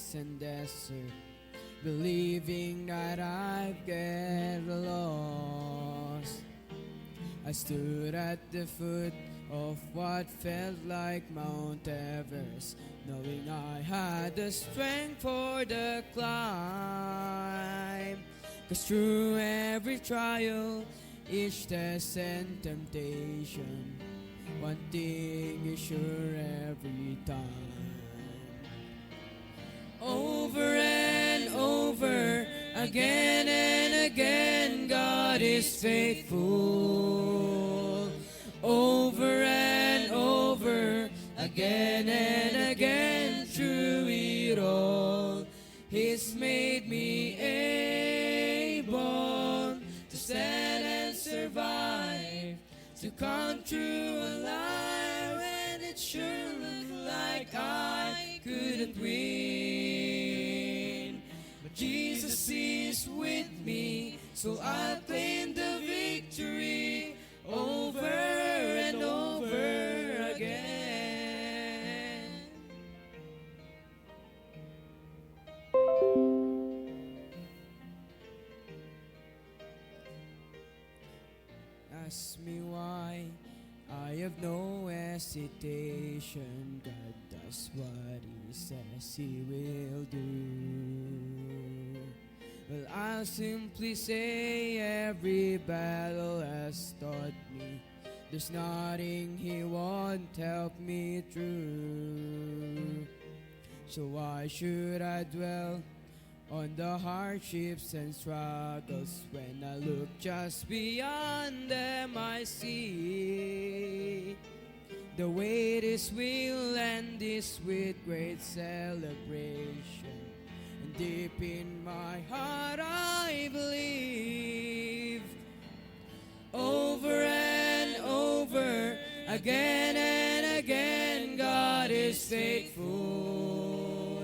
wastelands and desert, believing that I'd get lost. I stood at the foot of what felt like Mount Everest, knowing I had the strength for the climb. 'Cause through every trial, each test and temptation, one thing is sure every time. Over and over, again and again, God is faithful. Over and over, again and again, through it all, He's made me able to stand and survive, to come through alive when it sure looked like I couldn't win. But Jesus is with me, so I'll claim the victory over and over again. Ask me why, I have no hesitation. God does what He says He will do. Well, I'll simply say every battle has taught me there's nothing He won't help me through. So why should I dwell on the hardships and struggles when I look just beyond them? I see the way this will end is with great celebration, and deep in my heart I believe. Over and over, again and again, God is faithful.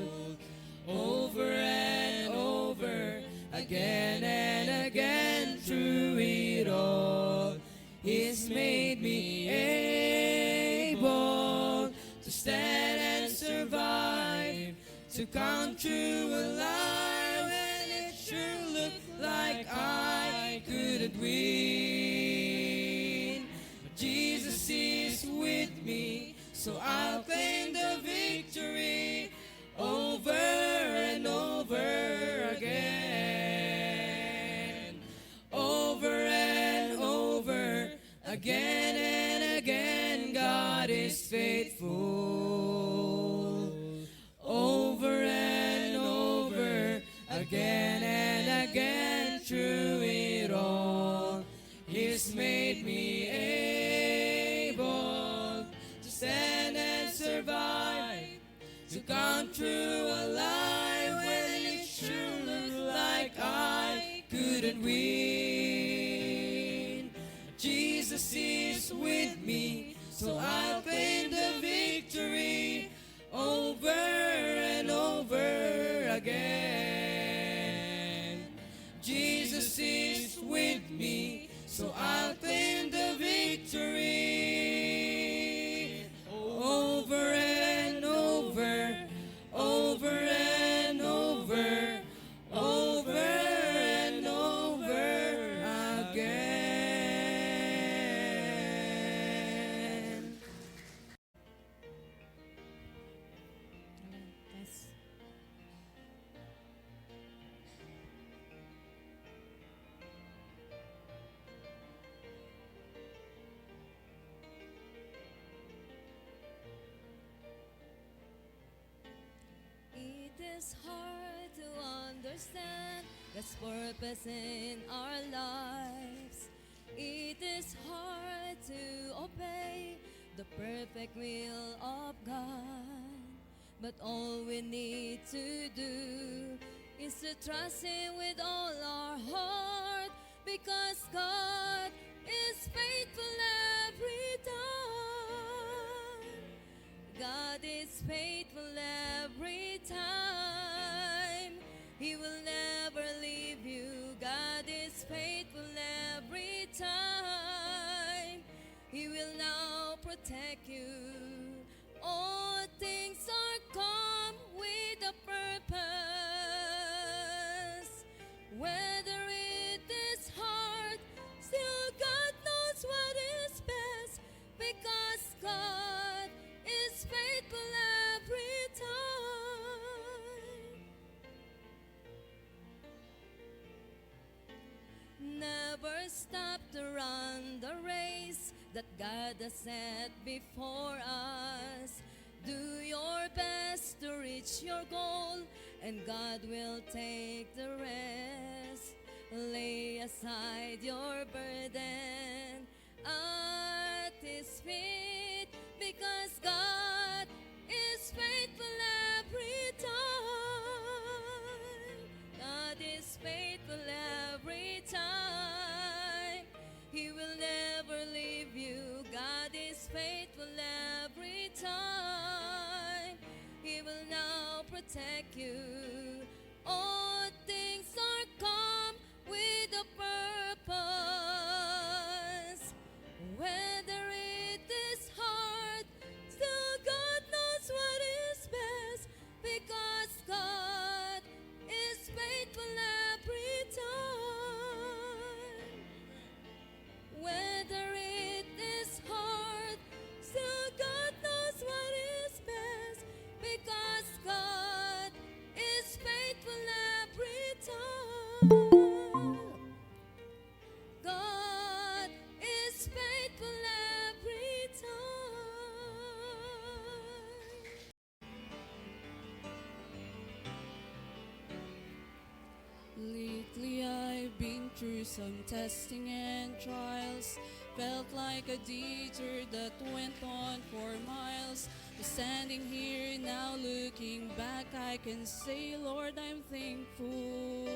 Over and over, again and again, through it all, He's made me able to stand and survive, to come through alive when it sure looked like I couldn't win. But Jesus is with me, so I'll claim the victory over and over again. Over and over, again and again, God is faithful. Over and over, again and again, through it all, He's made me able to stand and survive, to come through alive when it sure looked like I couldn't win. Jesus is with me, so I'll claim the victory over and over again. Jesus is with me, so I'll claim the victory over and over, over and over, over and over again. Yes. It is hard to understand God's purpose in our lives. It is hard to obey the perfect will of God. But all we need to do is to trust Him with all our heart, because God is faithful every time. God is faithful every time. He will never leave you. God is faithful every time. He will now protect you. All things are come with a purpose. stop to run the race that God has set before us. Do your best to reach your goal, and God will take the rest. Lay aside your burden at His feet, because God is faithful every time. God is faithful every time. He will never leave you. God is faithful every time. He will now protect you. All things are come with a purpose. Whether it is hard, still God knows what is best, because God is faithful every time. Whether it is hard, still God knows what is best, because God is faithful every time. God is faithful every time. Lately I've been through some testing and trials. Felt like a detour that went on for miles. But standing here now looking back, I can say, Lord, I'm thankful.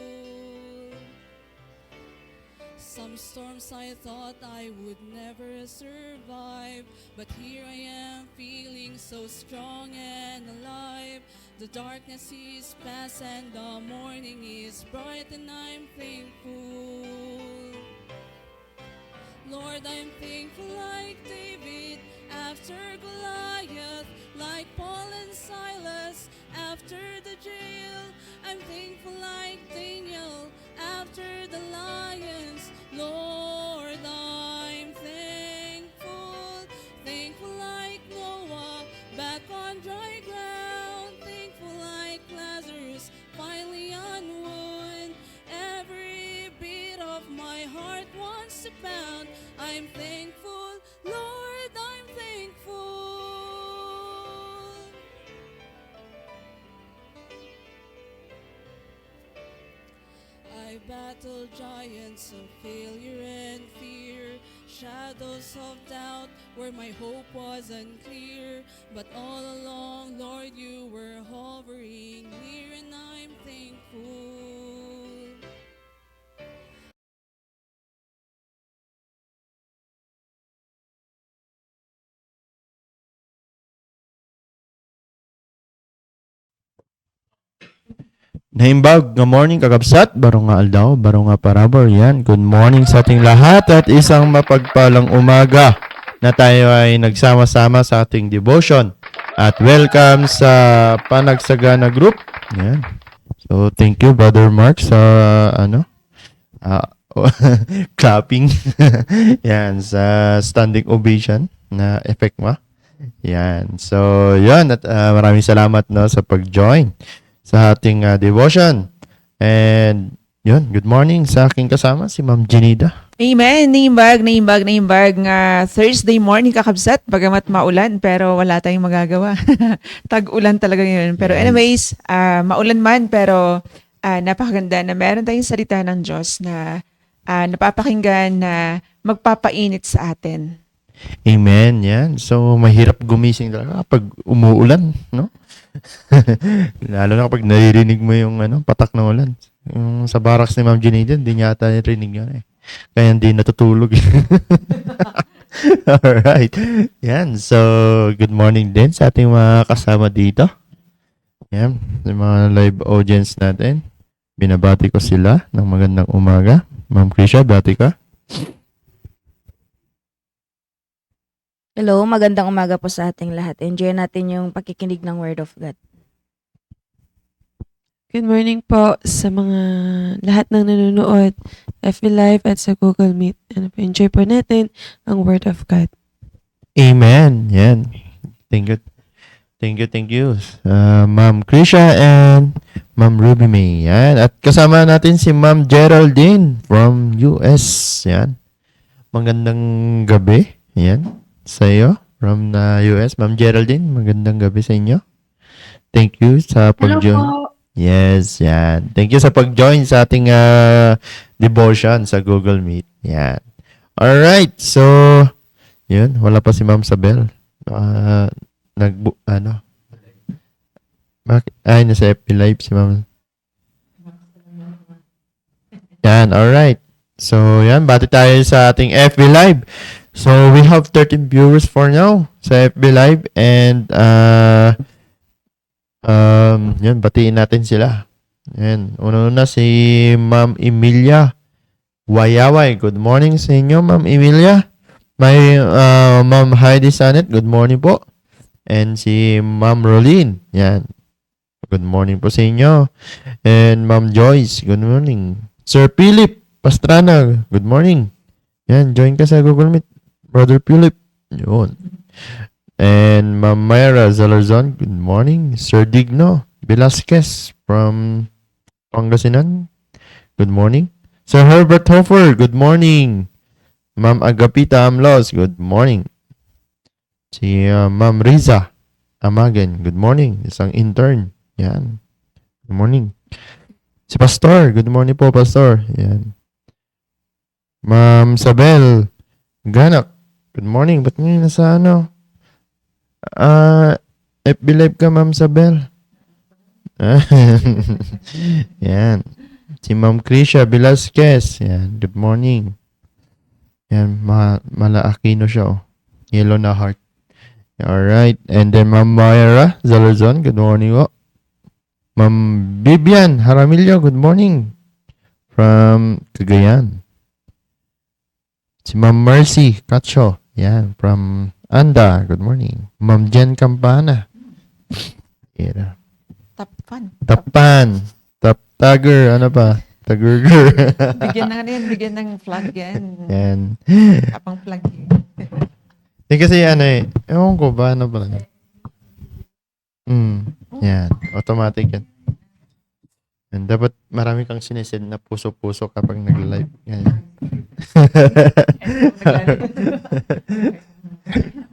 Some storms I thought I would never survive, but here I am feeling so strong and alive. The darkness is past and the morning is bright, and I'm thankful. Lord, I'm thankful like David after Goliath, like Paul and Silas after the jail. I'm thankful like Daniel after the lions. Lord, I'm thankful. Thankful like Noah back on dry ground. Thankful like Lazarus finally on wood. Every beat of my heart wants to pound. I'm thankful, Lord, I'm thankful. I battled giants of failure and fear, shadows of doubt where my hope was unclear. But all along, Lord, you were hovering near, and I'm thankful. Naimbag, good morning kakabsat, baro nga aldaw, baro nga parabor, yan. Good morning sa ating lahat at isang mapagpalang umaga na tayo ay nagsama-sama sa ating devotion. At welcome sa Panagsagana Group. Yan. So, thank you, Brother Mark, sa clapping. Yan, sa standing ovation na effect mo. Yan. So, yan. At maraming salamat no, sa pag-join sa ating devotion. And yun, good morning sa aking kasama, si Ma'am Janida. Amen. Naimbag nga Thursday morning kakabsat, bagamat maulan pero wala tayong magagawa. Tag-ulan talaga yun. Pero anyways, maulan man pero napakaganda na meron tayong salita ng Diyos na napapakinggan na magpapainit sa atin. Amen. Yan. So, mahirap gumising talaga kapag umuulan, no? Lalo na kapag naririnig mo yung patak ng ulan. Yung sa barracks ni Ma'am Janida, hindi niya ata narinig yun eh. Kaya hindi natutulog. Alright. Yan. So, good morning din sa ating mga kasama dito. Yan. Yung mga live audience natin. Binabati ko sila ng magandang umaga. Ma'am Krisha, bati ka. Hello, magandang umaga po sa ating lahat. Enjoy natin yung pakikinig ng Word of God. Good morning po sa mga lahat ng nanonood, FB Live at sa Google Meet. Enjoy po natin ang Word of God. Amen. Yan. Thank you. Ma'am Krisha and Ma'am Ruby May. Yan. At kasama natin si Ma'am Geraldine from US. Yan. Magandang gabi. Yan. Sa iyo. From the US. Ma'am Geraldine, magandang gabi sa inyo. Thank you sa pag-join. Yes, yan. Thank you sa pag-join sa ating devotion sa Google Meet. Yan. Alright. So, yun. Wala pa si Ma'am Sabel. Ay, nasa FB Live si Ma'am. Yan, alright. So, yan. Bati tayo sa ating FB Live. So, we have 13 viewers for now sa FB Live. And, yan, batiin natin sila. Yan. Una-una si Ma'am Emilia Wayaway. Good morning sa inyo, Ma'am Emilia. May Ma'am Heidi Sanet. Good morning po. And si Ma'am Rolene. Yan. Good morning po sa inyo. And Ma'am Joyce, good morning. Sir Philip Pastrana, good morning. Yan, join ka sa Google Meet. Brother Philip. Yun. And Ma'am Myra Zalarzon, good morning. Sir Digno Velasquez from Pangasinan, good morning. Sir Herbert Hofer, good morning. Ma'am Agapita Amlos, good morning. Si Ma'am Riza Amagen, good morning. Isang intern. Yan. Good morning. Si Pastor. Good morning po, Pastor. Yan. Ma'am Sabel Ganak. Good morning. Ba't ngayon nasa FB Live ka, Ma'am Sabel? Yan. Si Ma'am Krisha Velasquez. Yan. Good morning. Yan. Mala Aquino siya. Oh. Yellow na heart. Alright. And then Ma'am Myra Zalarzon. Good morning po. Ma'am Vivian Haramillo, good morning. From Cagayan. Si Ma'am Mercy Cacho, yan, from Anda, good morning. Ma'am Jen Campana. Yeah. Tapan. Tagger, ano pa? Tagger. Bigyan ng flag yan. Yan. Kapang flag. Kasi ewan ko ba, ano ba lang? Yan. Automatic yan. And dapat marami kang sinesend na puso-puso kapag nag-live. Yan.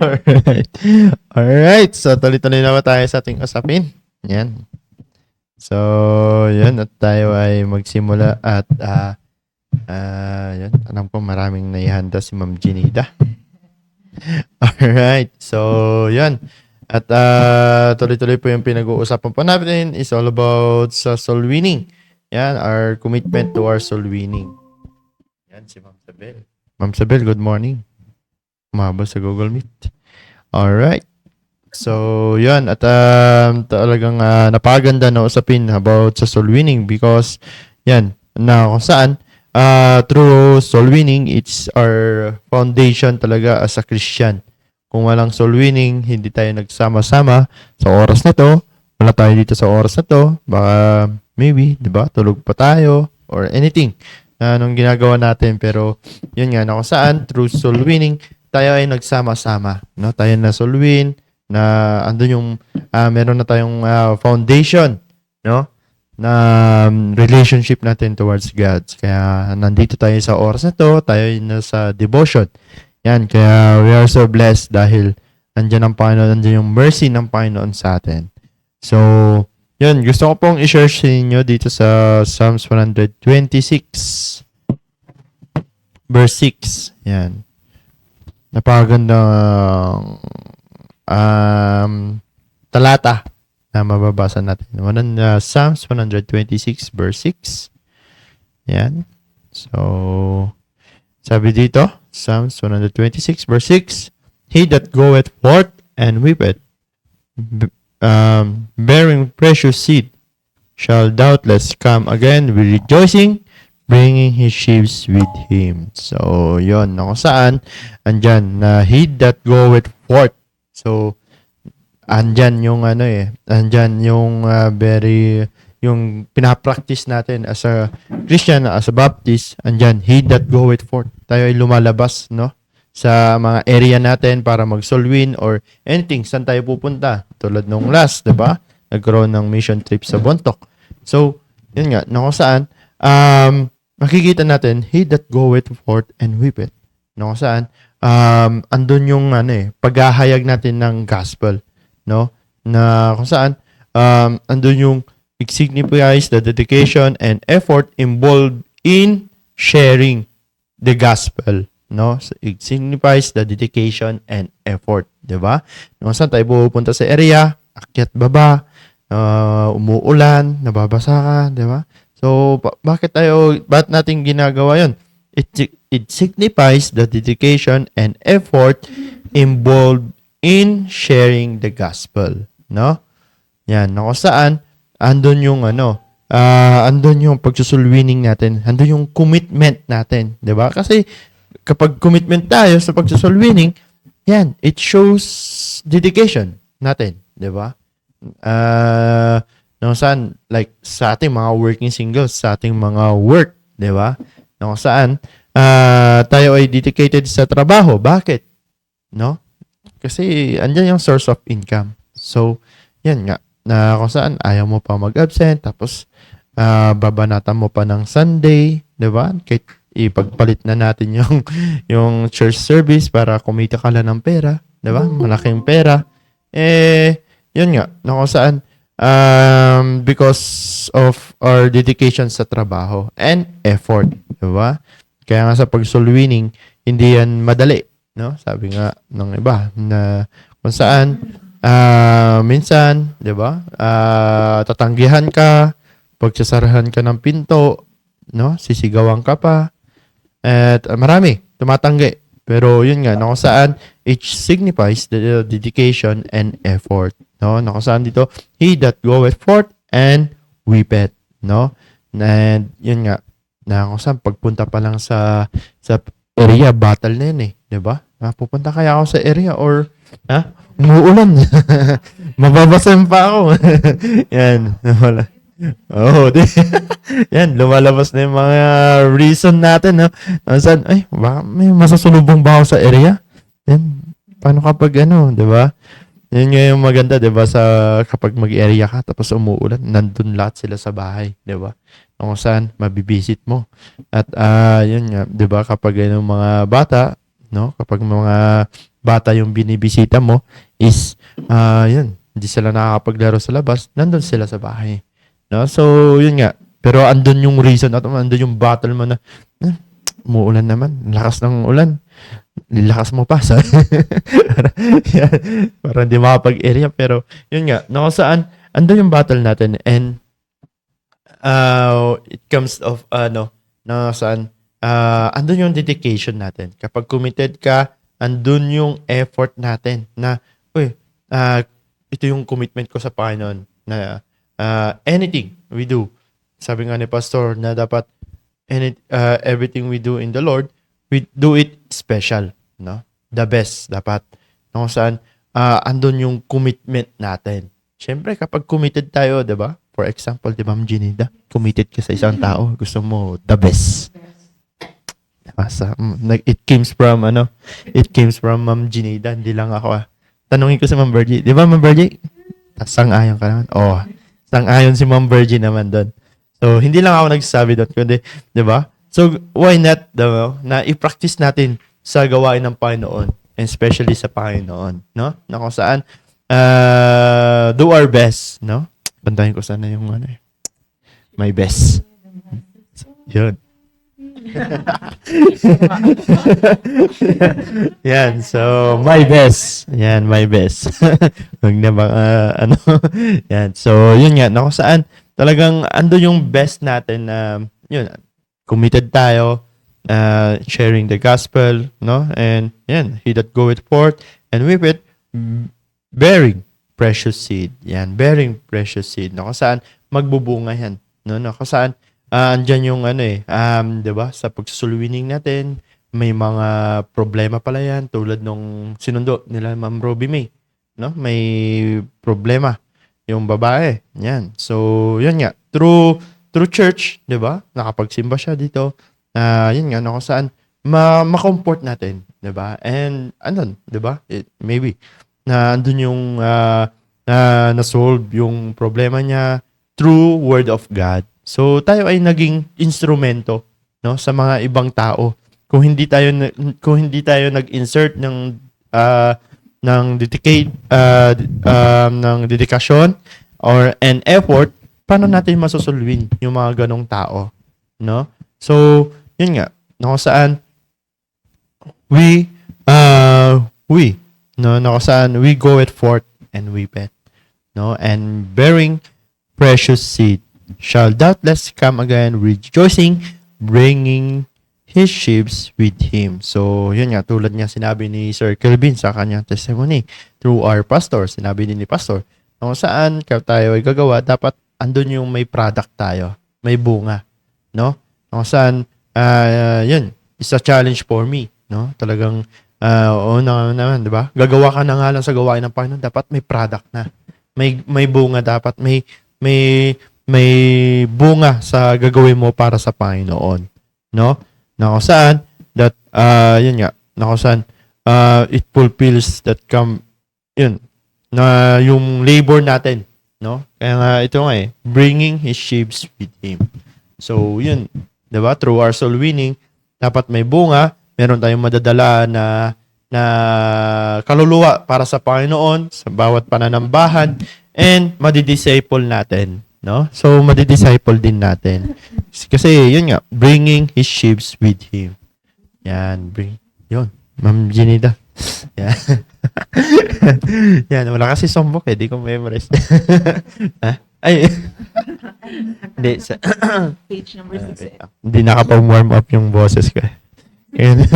Alright. Alright. So, tuloy-tuloy na tayo sa ating usapin. Yan. So, yun. At tayo ay magsimula at yun. Alam ko maraming naihanda si Ma'am Ginita. Alright. So, yun. At tuloy-tuloy po yung pinag-uusapan po natin is all about sa soul winning. Yan, our commitment to our soul winning. Yan, si Ma'am Sabel. Ma'am Sabel, good morning. Umabot sa Google Meet. Alright. So, yan. At talagang napaganda na usapin about sa soul winning because, yan, na kung saan, through soul winning, it's our foundation talaga as a Christian. Kung walang soul winning, hindi tayo nagsama-sama sa oras na to, wala tayo dito sa oras na to, baka maybe, di ba, tulog pa tayo or anything na anong ginagawa natin. Pero yun nga, na kung saan, through soul winning, tayo ay nagsama-sama. No? Tayo na soul win, na andun yung, meron na tayong foundation, no? Na relationship natin towards God. Kaya nandito tayo sa oras na to, tayo na sa devotion. Yan, kaya we are so blessed dahil andyan ang Panginoon, andyan yung mercy ng Panginoon sa atin. So, yun, gusto ko pong i-share sa inyo dito sa Psalms 126, verse 6. Yan. Napakagandang talata na mababasa natin. Psalms 126, verse 6. Yan. So, sabi dito, Psalms 126, verse 6, He that goeth forth and weepeth, bearing precious seed, shall doubtless come again with rejoicing, bringing his sheaves with him. So, yon, na kung saan, andyan, na he that goeth forth. So, andyan yung andyan yung yung pinapractice natin as a Christian, as a Baptist, andyan, he that goeth forth. Tayo ay lumalabas, no? Sa mga area natin para mag-soul win or anything, saan tayo pupunta. Tulad nung last, diba? Nagkaroon ng mission trip sa Bontoc. So, yun nga, no, kung saan, makikita natin, he that goeth forth and weepeth. No, kung saan, andun yung, paghahayag natin ng gospel, no? Na kung saan, andun yung, it signifies the dedication and effort involved in sharing the gospel, no? So, it signifies the dedication and effort, di ba? No, saan tayo pupunta sa area, akyat baba, umuulan, nababasa ka, di ba? So, bakit natin ginagawa yon? It signifies the dedication and effort involved in sharing the gospel, no? Yan, no, kung saan, andun yung andun yung pagsusulwining natin, andun yung commitment natin, 'di ba? Kasi kapag commitment tayo sa pagsusulwining, yan, it shows dedication natin, 'di ba? No, saan, like sa ating mga working singles, sa ating mga work, 'di ba? No, saan tayo ay dedicated sa trabaho. Bakit? No? Kasi andyan yung source of income. So, yan nga, na kung saan ayaw mo pa mag-absent, tapos babanatan mo pa ng Sunday, 'di ba? Kahit ipagpalit na natin yung yung church service para kumita ka lang ng pera, 'di ba? Malaking pera. Yun nga, na kung saan because of our dedication sa trabaho and effort, 'di ba? Kaya nga sa pagsulwining, hindi yan madali, no? Sabi nga ng iba na kung saan minsan, 'di ba? Tatanggihan ka, pagsasarahan ka ng pinto, no? Sisigawan ka pa. At marami tumatanggi. Pero yun nga, no, kung saan it signifies the dedication and effort, no? No, kung saan dito, he that goeth forth and weepeth, no? And yun nga, na kung saan pagpunta pa lang sa area, battle na yun, 'di ba? Pupunta kaya ako sa area or umuulan. Mababasan pa ako. Yan. Wala. Oh, yan, lumalabas na yung mga reason natin, no? Saan, baka may masasulubong ba ako sa area? Yan, paano kapag 'di ba? Yan nga yung maganda, 'di ba, sa kapag mag-area ka tapos umuulan, nandun lahat sila sa bahay, 'di ba? Kung saan mabibisit mo. At yun nga, 'di ba, kapag yung mga bata, no? Kapag mga bata yung binibisita mo is yun, hindi sila nakakapaglaro sa labas, nandun sila sa bahay. No? So, yun nga. Pero andun yung reason at andun yung battle mo na umuulan naman. Lakas ng ulan. Lilakas mo pa. Para hindi makapag-area. Pero, yun nga. No, saan, andun yung battle natin. And, it comes of, saan, andun yung dedication natin. Kapag committed ka, andun yung effort natin na, ito yung commitment ko sa Panginoon na anything we do. Sabi nga ni Pastor na dapat everything we do in the Lord, we do it special, no? The best dapat. No, saan andun yung commitment natin. Siyempre kapag committed tayo, 'di ba? For example, di ba, Ma'am Ginida, committed ka sa isang tao, gusto mo the best. It came from Ma'am Ginida, hindi lang ako. Tanungin ko si Ma'am Virgie. Di ba, Ma'am Virgie? Sang-ayon ka naman. Sang-ayon si Ma'am Virgie naman doon. So, hindi lang ako nagsasabi doon, kundi, di ba? So, why not, na i-practice natin sa gawain ng Panginoon, and especially sa Panginoon, no? Na kung saan, do our best, no? Bantayan ko sana yung my best. Yun. Yan, so my best. Yan, my best. Wag na ba yan. So, yun nga, na kung saan talagang ando yung best natin na yun, committed tayo, sharing the gospel, no? And yan, he that goeth forth and with it bearing precious seed. Yan, bearing precious seed. No, kung saan magbubunga yan, no? No, kung saan andyan yung 'di ba, sa pagsusulwining natin, may mga problema pala yan tulad nung sinundo nila Ma'am Robbie May, no? May problema yung babae. Yan. So, yun nga, through church, 'di ba? Nakapagsimba siya dito. Yun nga, no, kung saan ma-comfort natin, 'di ba? And andun, 'di ba? Maybe na andun yung na-solve yung problema niya, through Word of God. So tayo ay naging instrumento, no, sa mga ibang tao. Kung hindi tayo nag-insert ng dedikasyon or an effort, paano natin masusulwin yung mga ganong tao, no? So, yun nga, no, saan we go it forth and weep it, no, and bearing precious seed shall doubtless come again, rejoicing, bringing his sheaves with him. So, yun nga, tulad nga sinabi ni Sir Kelvin sa kanyang testimony through our pastor, sinabi din ni pastor, kung saan tayo ay gagawa, dapat andun yung may product tayo, may bunga, no? Kung saan, yun, is a challenge for me, no? Talagang, naman, di ba? Gagawa ka na nga lang sa gawain ng Panginoon, dapat may product na. May bunga dapat, may bunga sa gagawin mo para sa Panginoon, no? Na kung saan that yun nga, na kung saan it fulfills that yun, na yung labor natin, no? Kaya nga ito nga bringing his sheaves with him. So yun, 'di ba? Through our soul winning, dapat may bunga, meron tayong madadala na kaluluwa para sa Panginoon sa bawat pananambahan, and madidisciple natin, no? So madidisciple din natin. Kasi yun nga, bringing his sheaves with him. Yan, yun. Ma'am Ginida. Yan. Yan, wala kasi sombok di ko memorize. Ha? Ay. Hindi. Page number 6. Hindi nakapag-warm up yung boses ko. Yan,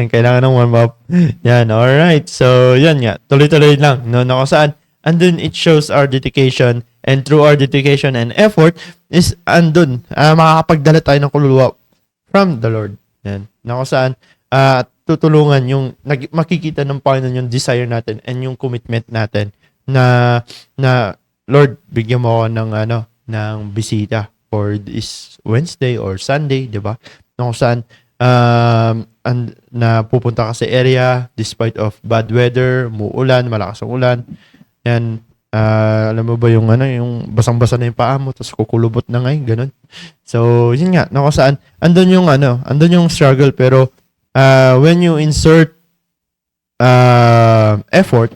kailangan ng warm up. Yan, alright. So, yan nga. Tuloy-tuloy lang. No, kung saan, andun it shows our dedication, and through our dedication and effort is andun makakapagdala tayo ng kaluluwa from the Lord. Yan. Na kung saan tutulungan yung makikita ng Panginoon yung desire natin and yung commitment natin na Lord, bigyan mo ako ng bisita for this Wednesday or Sunday, di ba? Na kung saan na pupunta ka sa area despite of bad weather, muulan, malakas ang ulan. Yan, alam mo ba yung yung basang-basa na yung paa mo tapos kukulubot na ngayon, ganun. So, yun nga, na kung saan andun yung struggle, pero when you insert effort,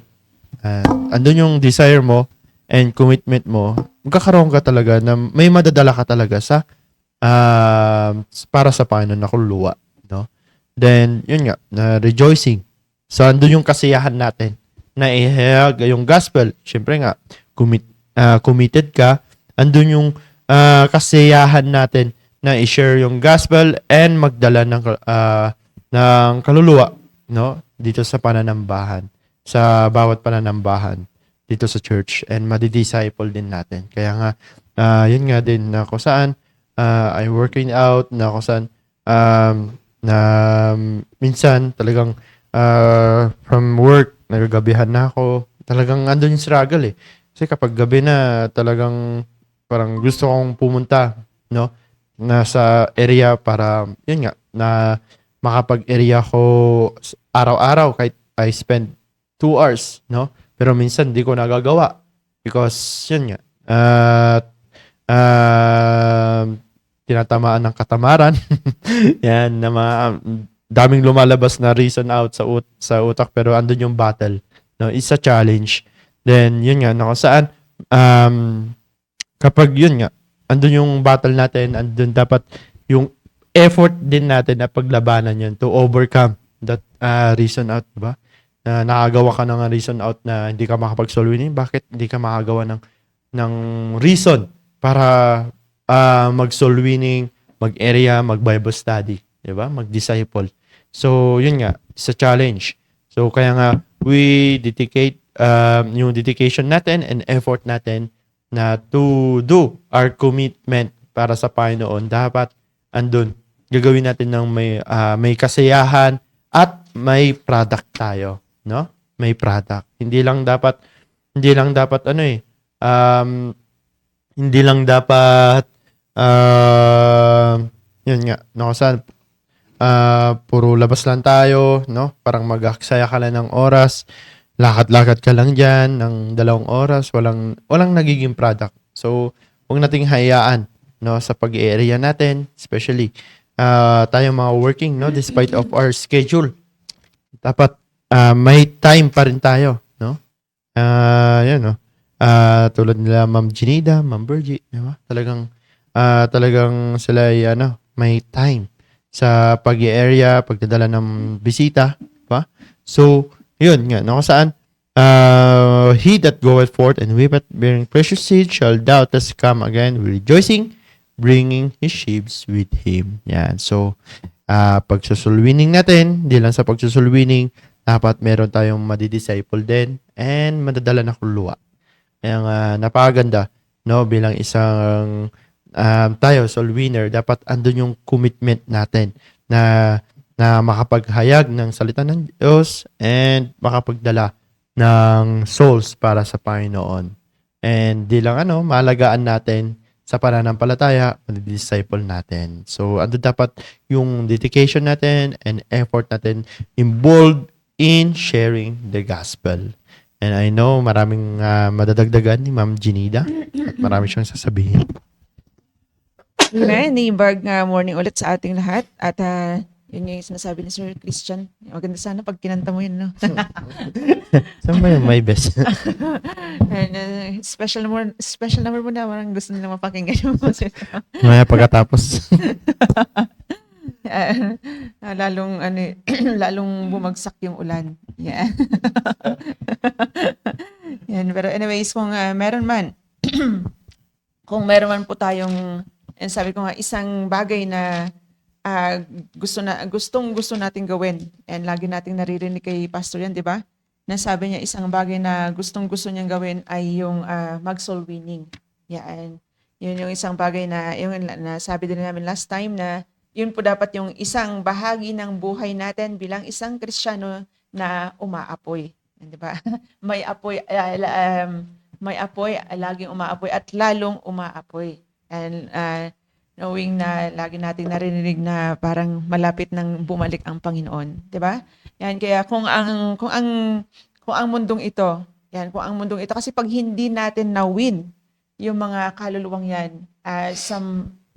andun yung desire mo and commitment mo, magkakaroon ka talaga na may madadala ka talaga sa para sa Panginoon na kaluluwa, no? Then, yun nga, na rejoicing. So, andun yung kasiyahan natin na ihayag yung gospel. Siyempre nga, committed ka. Andun yung kasiyahan natin na i-share yung gospel and magdala ng kaluluwa, no? Dito sa pananambahan, sa bawat pananambahan dito sa church, and madidisciple din natin. Kaya nga, yun nga din na kung saan I'm working out, na kung saan na minsan talagang from work, nagagabihan na ako. Talagang andun yung struggle Kasi kapag gabi na, talagang parang gusto kong pumunta, no? Nasa area para, yun nga, na makapag-area ko araw-araw kahit I spend 2 hours, no? Pero minsan di ko nagagawa because, yun nga, tinatamaan ng katamaran. Yan, na daming lumalabas na reason out sa utak, pero andun yung battle, no? It's a challenge. Then yun nga, no, saan kapag yun nga, andun yung battle natin, andun dapat yung effort din natin na paglabanan yun to overcome that reason out, diba? Na nakagawa ka ng reason out na hindi ka makapag-soul winning, bakit hindi ka makagawa ng reason para mag-soul winning, mag-area, mag-Bible study, diba? Mag-disciple. So, yun nga, it's a challenge. So, kaya nga, we dedicate yung dedication natin and effort natin na to do our commitment para sa Panginoon. Dapat andun, gagawin natin ng may kasiyahan at may product tayo, no? May product. Hindi lang dapat yun nga, no, saan puro labas lang tayo, no? Parang mag-aksaya ka lang ng oras, lakad-lakad ka lang dyan ng 2 oras, walang nagiging product So, huwag nating hayaan, no, sa pag-area natin, especially tayo mga working, no, despite of our schedule. Dapat may time pa rin tayo, no? Yan, no. Tulad nila Ma'am Jinida, Ma'am Bergie, di ba? Talagang sila ay may time sa pag-area, pagdadala ng bisita, di ba? So, yun nga, no, saan he that goeth forth and weepeth bearing precious seed shall doubtless come again with rejoicing, bringing his sheaves with him. Yan. So, pagsusulwining natin, hindi lang sa pagsusulwining, dapat meron tayong madidisciple din and madadala na kulwa. Kaya nga, napakaganda, no, bilang isang tayo, soul winner, dapat andun yung commitment natin na makapaghayag ng salita ng Diyos and makapagdala ng souls para sa Panginoon. And di lang maalagaan natin sa pananampalataya, disciple natin. So, ando dapat yung dedication natin and effort natin involved in sharing the gospel. And I know maraming madadagdagan ni Ma'am Jinida at marami siyang sasabihin. Amen. Neighbor morning ulit sa ating lahat. At yun yung sinasabi ni Sir Christian. Maganda sana pag kinanta mo yun, no? Saan ba yung my best? And special number mo na. Parang gusto nila mapakinggan yung Maya pagkatapos. lalong bumagsak yung ulan. Yeah. Yan. Pero anyways, kung meron man, kung meron man po tayong, and sabi ko nga, isang bagay na gusto nating gawin, and lagi nating naririnig kay Pastor yan, di ba? Na sabi niya, isang bagay na gusto niyang gawin ay yung mag-soul winning. Yan. Yun yung isang bagay na, yung nasabi din namin last time na yun po dapat yung isang bahagi ng buhay natin bilang isang Kristiyano na umaapoy. Di ba? May apoy, laging umaapoy at lalong umaapoy. And knowing na lagi nating narinig na parang malapit nang bumalik ang Panginoon, 'di ba? Yan, kaya kung ang mundong ito, kasi pag hindi natin na-win yung mga kaluluwang yan,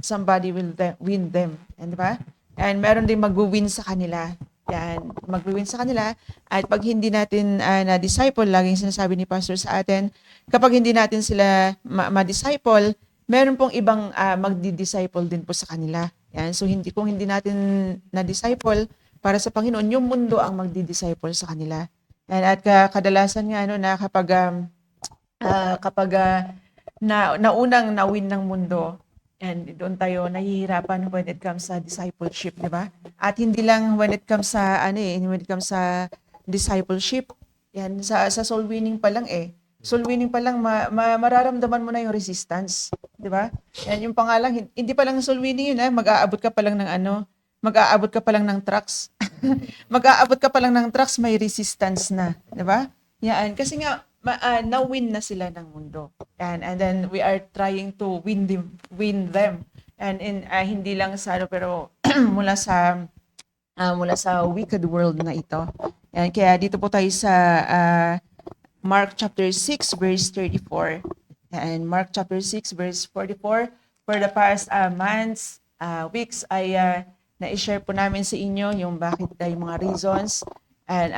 somebody will win them, and 'di ba? And meron din mag-win sa kanila. Yan, mag-win sa kanila. At pag hindi natin na-disciple, laging sinasabi ni Pastor sa atin, kapag hindi natin sila ma-disciple, meron pong ibang magdi-disciple din po sa kanila. Yan. So kung hindi natin na-disciple para sa Panginoon, yung mundo ang magdi-disciple sa kanila. Yan. At kadalasan nga na kapag naunang na-win ng mundo, and doon tayo nahihirapan when it comes sa discipleship, di ba? At hindi lang when it comes sa discipleship, yan sa soul winning pa lang Soul winning pa lang mararamdaman mo na yung resistance, di ba? Yan yung pangalang, hindi pa lang soul winning yun, mag-aabot ka pa lang ng trucks. Mag-aabot ka pa lang ng trucks, may resistance na, di ba? Yan, kasi nga na-win na sila ng mundo. And then we are trying to win them. And hindi lang sa pero mula sa wicked world na ito. Yan, kaya dito po tayo sa Mark chapter 6 verse 34. And Mark chapter 6 verse 44, for the past months, weeks ay na-share po namin sa inyo yung bakit yung mga reasons and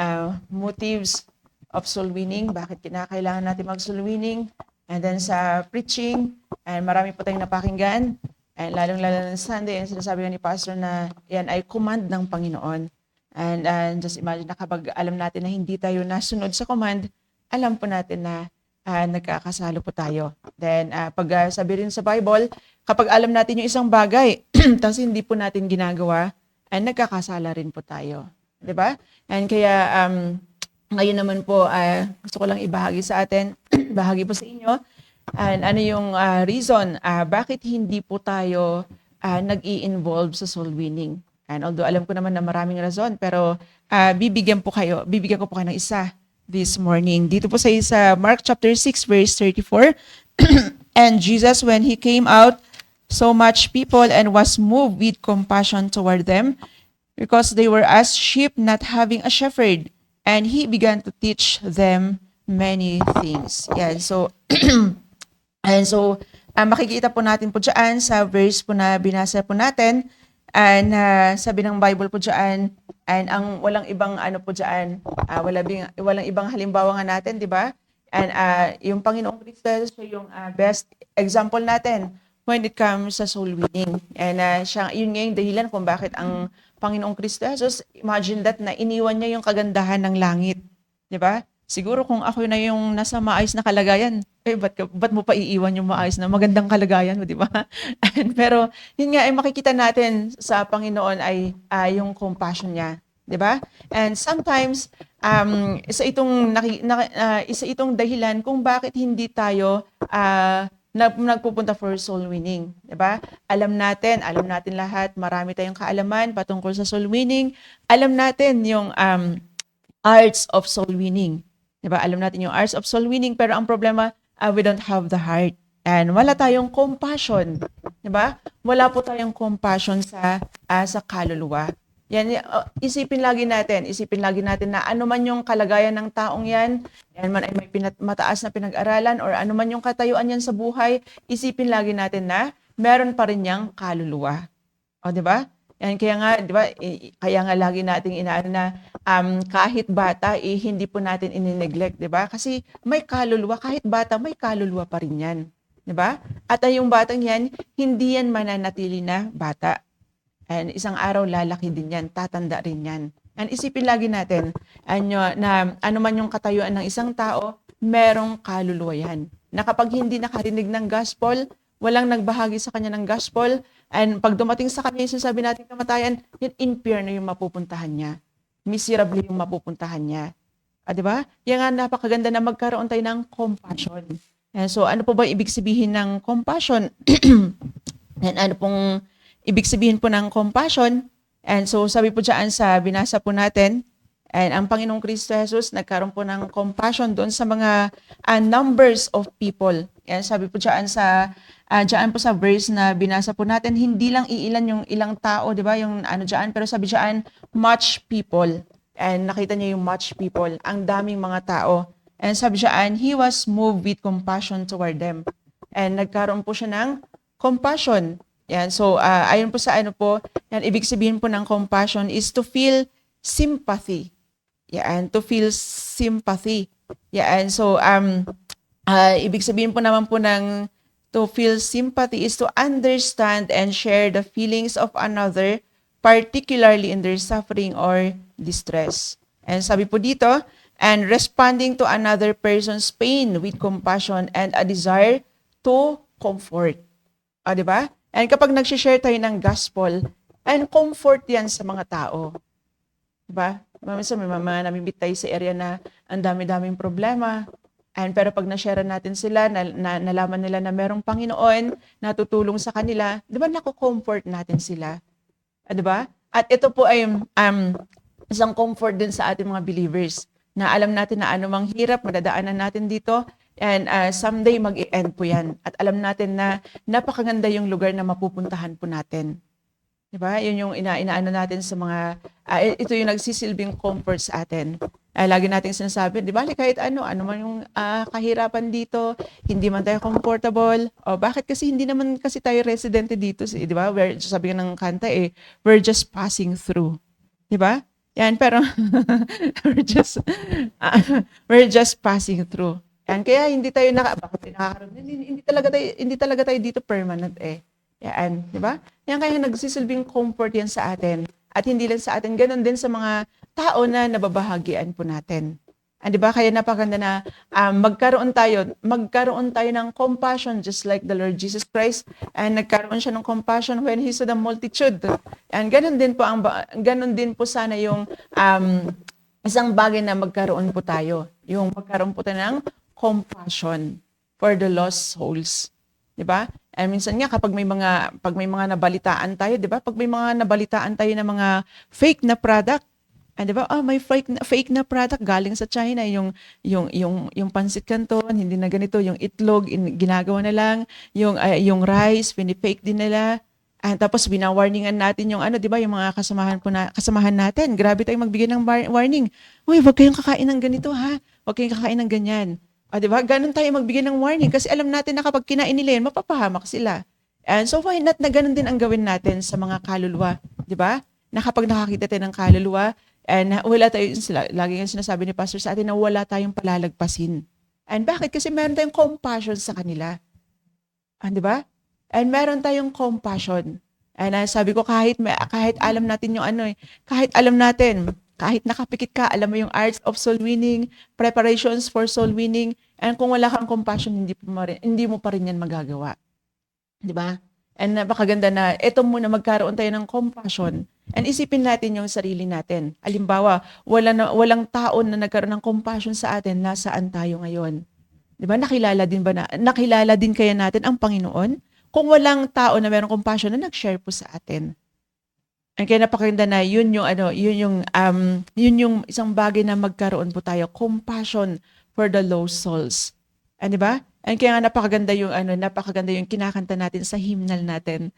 motives of soul winning, bakit kinakailangan natin mag-soul winning, and then sa preaching, and marami po tayong napakinggan, and lalong-lalo ng Sunday, and sinasabi nga ni Pastor na yan ay command ng Panginoon. And just imagine na kapag alam natin na hindi tayo nasunod sa command, alam po natin na nagkakasalo po tayo. Then, pag sabi rin sa Bible, kapag alam natin yung isang bagay, tapos hindi po natin ginagawa, ay nagkakasala rin po tayo. 'Di ba? And kaya, ngayon naman po, gusto ko lang ibahagi sa atin, bahagi po sa inyo, and ano yung reason, bakit hindi po tayo nag-i-involve sa soul winning. And although alam ko naman na maraming rason, pero bibigyan ko po kayo ng isa this morning. Dito po sa Mark chapter 6 verse 34, and Jesus, when he came out, so much people and was moved with compassion toward them, because they were as sheep not having a shepherd. And he began to teach them many things. Yeah, so makikita po natin po dyan sa verse po na binasa po natin, and sabi ng Bible po dyan, and ang walang ibang ano po dyan, walang ibang halimbawa nga natin, di ba? And yung Panginoong Kristo siya yung best example natin when it comes sa soul winning. And yun nga yung dahilan kung bakit ang Panginoong Kristo Jesus, imagine that na iniwan niya yung kagandahan ng langit. Di ba? Siguro kung ako na yung nasa maayos na kalagayan, ba't mo pa iiwan yung maayos na magandang kalagayan mo, di ba? Pero yun nga ay makikita natin sa Panginoon ay yung compassion niya, di ba? And sometimes isa itong dahilan kung bakit hindi tayo nagpupunta for soul winning, di ba? Alam natin lahat, marami tayong kaalaman patungkol sa soul winning. Alam natin yung arts of soul winning. Diba? Alam natin yung arts of soul winning, pero ang problema, we don't have the heart. And wala tayong compassion. Diba? Wala po tayong compassion sa kaluluwa. Yan, isipin lagi natin na ano man yung kalagayan ng taong yan man ay may mataas na pinag-aralan or ano man yung katayuan yan sa buhay, isipin lagi natin na meron pa rin niyang kaluluwa. O, diba? Yan, kaya nga, di ba, kaya nga lagi nating inaano na kahit bata, hindi po natin inineglect, di ba? Kasi may kaluluwa, kahit bata, may kaluluwa pa rin yan. Di ba? At yung batang yan, hindi yan mananatili na bata. And isang araw, lalaki din yan, tatanda rin yan. And isipin lagi natin na ano man yung katayuan ng isang tao, merong kaluluwa yan. Na kapag hindi nakarinig ng gospel, walang nagbahagi sa kanya ng gospel, and pag dumating sa kanya yung sinasabi natin kamatayan, yun impure na yung mapupuntahan niya. Miserable yung mapupuntahan niya. Diba? Yan nga napakaganda na magkaroon tayo ng compassion. And so ano po ba ibig sabihin ng compassion? And ano pong ibig sabihin po ng compassion? And so sabi po dyan sa binasa po natin, and ang Panginoong Kristo Jesus nagkaroon po ng compassion doon sa mga numbers of people. Yan sabi po dyan dyan po sa verse na binasa po natin, hindi lang iilan yung ilang tao, di ba? Yung ano dyan, pero sabi dyan, much people. And nakita niya yung much people, ang daming mga tao. And sabi dyan, he was moved with compassion toward them. And nagkaroon po siya ng compassion. Yan, so ayon po sa ano po, yan, ibig sabihin po ng compassion is to feel sympathy. Yan, to feel sympathy. Yan, so ibig sabihin po naman po ng to feel sympathy is to understand and share the feelings of another, particularly in their suffering or distress. And sabi po dito, and responding to another person's pain with compassion and a desire to comfort. Diba? And kapag nag-share tayo ng gospel, and comfort yan sa mga tao. Diba? Minsan may mga namimit tayo sa area na ang dami-daming problema. Pero pag na-share natin sila, nalaman nila na merong Panginoon na tutulong sa kanila, di ba nako-comfort natin sila? Di ba? At ito po ay isang comfort din sa ating mga believers na alam natin na anumang hirap, madadaanan natin dito, and someday mag-i-end po yan. At alam natin na napakaganda yung lugar na mapupuntahan po natin. Di ba? Yun yung inaano natin sa mga, ito yung nagsisilbing comfort sa atin. Lagi nating sinasabi, di ba, kahit ano man yung kahirapan dito, hindi man tayo comfortable. Bakit kasi hindi naman kasi tayo residente dito, di ba? Sabi ng kanta we're just passing through. Di ba? Yan, pero we're just passing through. Yan, kaya hindi tayo hindi talaga tayo dito permanent Yan, di ba? Yan kaya nagsisilbing comfort yan sa atin. At hindi lang sa atin, ganun din sa mga tao na nababahagian po natin. Di ba? Kaya napakaganda na magkaroon tayo ng compassion just like the Lord Jesus Christ. And nagkaroon siya ng compassion when He saw the multitude. And ganun din po sana yung isang bagay na magkaroon po tayo. Yung magkaroon po tayo ng compassion for the lost souls. Di ba? And minsan nga kapag may mga nabalitaan tayo, 'di ba? Pag may mga nabalitaan tayo ng mga fake na product, di ba? May fake na product galing sa China, yung pansit canton, hindi na ganito, yung itlog ginagawa na lang, yung rice fake din nila. Tapos binawarningan natin yung 'di ba? Yung mga kasamahan natin. Grabe tayong magbigay ng warning. Uy, wag kayong kakain ng ganito ha. Wag kayong kakain ng ganyan. Di ba? Ganun tayo magbigay ng warning kasi alam natin na kapag kinain nila yan, mapapahamak sila. And so why not na ganun din ang gawin natin sa mga kaluluwa, di ba? Na kapag nakakita tayo ng kaluluwa, and wala tayo, lagi nga sinasabi ni Pastor sa atin na wala tayong palalagpasin. And bakit? Kasi meron tayong compassion sa kanila. Di ba? And meron tayong compassion. And sabi ko, kahit alam natin yung kahit alam natin, kahit nakapikit ka, alam mo yung arts of soul winning, preparations for soul winning, and kung wala kang compassion, hindi mo pa rin yan magagawa. Di ba? And napakaganda na ito muna magkaroon tayo ng compassion and isipin natin yung sarili natin. Halimbawa, walang tao na nagkaroon ng compassion sa atin, nasaan tayo ngayon? Di ba? Nakilala din kaya natin ang Panginoon? Kung walang tao na mayroong compassion na nag-share po sa atin. Ang kaya napakaganda na yun yung isang bagay na magkaroon po tayo, compassion for the lost souls. Di ba? And kaya nga napakaganda yung kinakanta natin sa hymnal natin.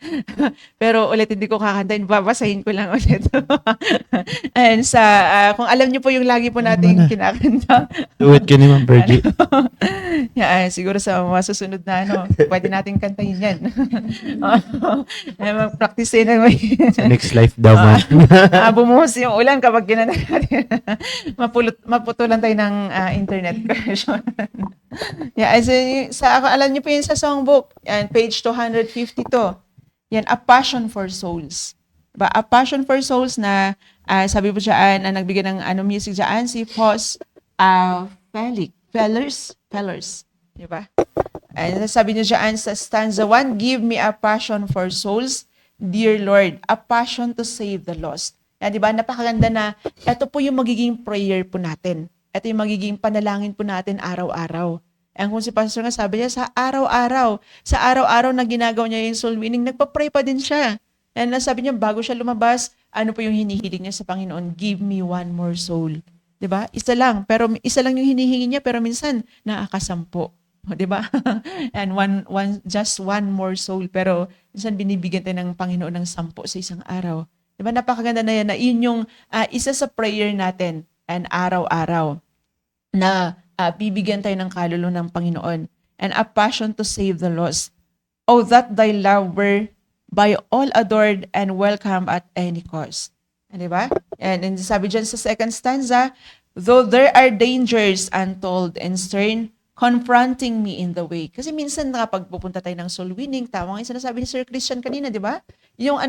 Pero ulit hindi ko kakantahin, babasahin ko lang ulit. And kung alam niyo po yung lagi po nating kinakanta. Do it ka ni Ma'am Virgie. Siguro sa mga susunod na pwede nating kantahin yan. Mag-practice na Sa next life daw, man. Bumuhos yung ulan kapag ginanay natin. Maputulan tayo ng internet connection. Alam niyo po yun sa songbook, page 252. Yan, A Passion for Souls. Diba? A Passion for Souls na sabi po dyan, na nagbigay ng music dyan, si Pos Fellers. Diba? Sabi niyo dyan sa stanza 1, give me a passion for souls, dear Lord, a passion to save the lost. Diba? Napakaganda na ito po yung magiging prayer po natin. Ito yung magiging panalangin po natin araw-araw. And kung si Pastor nga sabi niya, sa araw-araw na ginagawa niya yung soul winning, nagpa-pray pa din siya. And nasabi niya, bago siya lumabas, ano po yung hinihiling niya sa Panginoon? Give me one more soul. Diba? Isa lang yung hinihingi niya, pero minsan, nakakasampo. Diba? And just one more soul. Pero minsan binibigyan tayo ng Panginoon ng 10 sa isang araw. Diba? Napakaganda na yan, na yun yung isa sa prayer natin, and araw-araw, na bibigyan tayo ng kaluluwa ng Panginoon. And a passion to save the lost. Oh, that thy love were by all adored and welcome at any cost. Diba? And sabi dyan sa second stanza, though there are dangers untold and stern, confronting me in the way. Kasi minsan kapag pupunta tayo ng soul winning, tama nga yung sinasabi ni Sir Christian kanina, di ba? Yung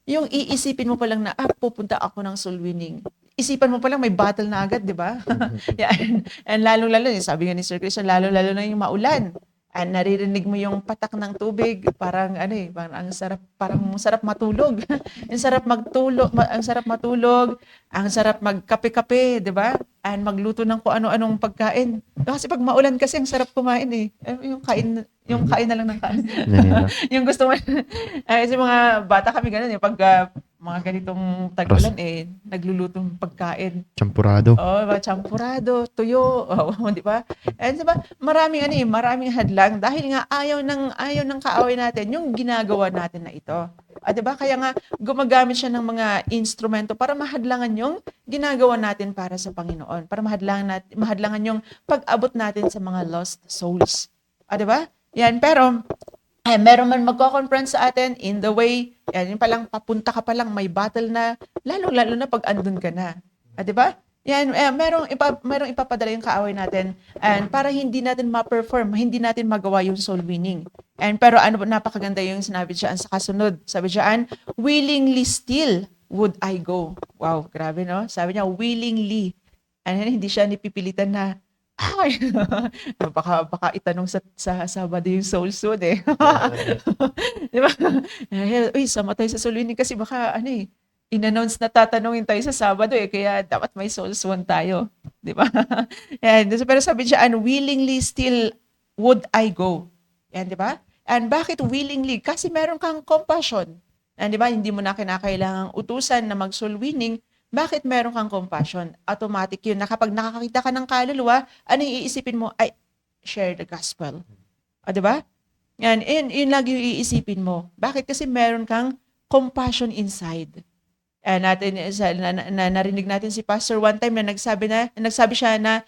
yung iisipin mo pa lang na, pupunta ako ng soul winning. Isipan mo pa lang, may battle na agad, di ba? And lalo-lalo, sabi nga ni Sir Christian, lalo-lalo na yung maulan. And naririnig mo yung patak ng tubig, parang ang sarap matulog. Ang sarap matulog, ang sarap magkape-kape, 'di ba? And magluto ng kung ano-anong pagkain. Kasi pag maulan kasi ang sarap kumain eh. Yung kain na lang ng kain. Yung gusto mo. Kasi mga bata kami ganun pag mga ganitong tag-ulan naglulutong pagkain. Champurado. Champurado, tuyo, di ba? And di ba, maraming hadlang dahil nga ayaw ng kaaway natin yung ginagawa natin na ito. Di ba? Kaya nga gumagamit siya ng mga instrumento para mahadlangan yung ginagawa natin para sa Panginoon, para mahadlangan yung pag-abot natin sa mga lost souls. Di ba? Yan, pero meron man magko-confront sa atin in the way, yan palang papunta ka pa lang, may battle na, lalo na pag andun ka na. Di ba? Yan, merong ipapadala yung kaaway natin and para hindi natin ma-perform, hindi natin magawa yung soul winning. Pero napakaganda yung sinabi dyan sa kasunod. Sabi dyan, willingly still would I go. Wow, grabe no? Sabi niya, willingly. Hindi siya nipipilitan na, baka itanong sa Sabado yung soul soon eh. Di ba? Sama tayo sa soul winning kasi baka in-announce na tatanungin tayo sa Sabado kaya dapat may soul soon tayo. Di ba? Pero sabi siya, willingly still would I go. Yan, di ba? And bakit willingly? Kasi meron kang compassion. Di ba? Hindi mo na kinakailangang utusan na mag-soul winning. Bakit meron kang compassion? Automatic yun na kapag nakakita ka ng kaluluwa, ano yung iisipin mo? Share the gospel. Diba? Yun lagi yung iisipin mo. Bakit? Kasi meron kang compassion inside. Narinig natin si Pastor one time na nagsabi siya na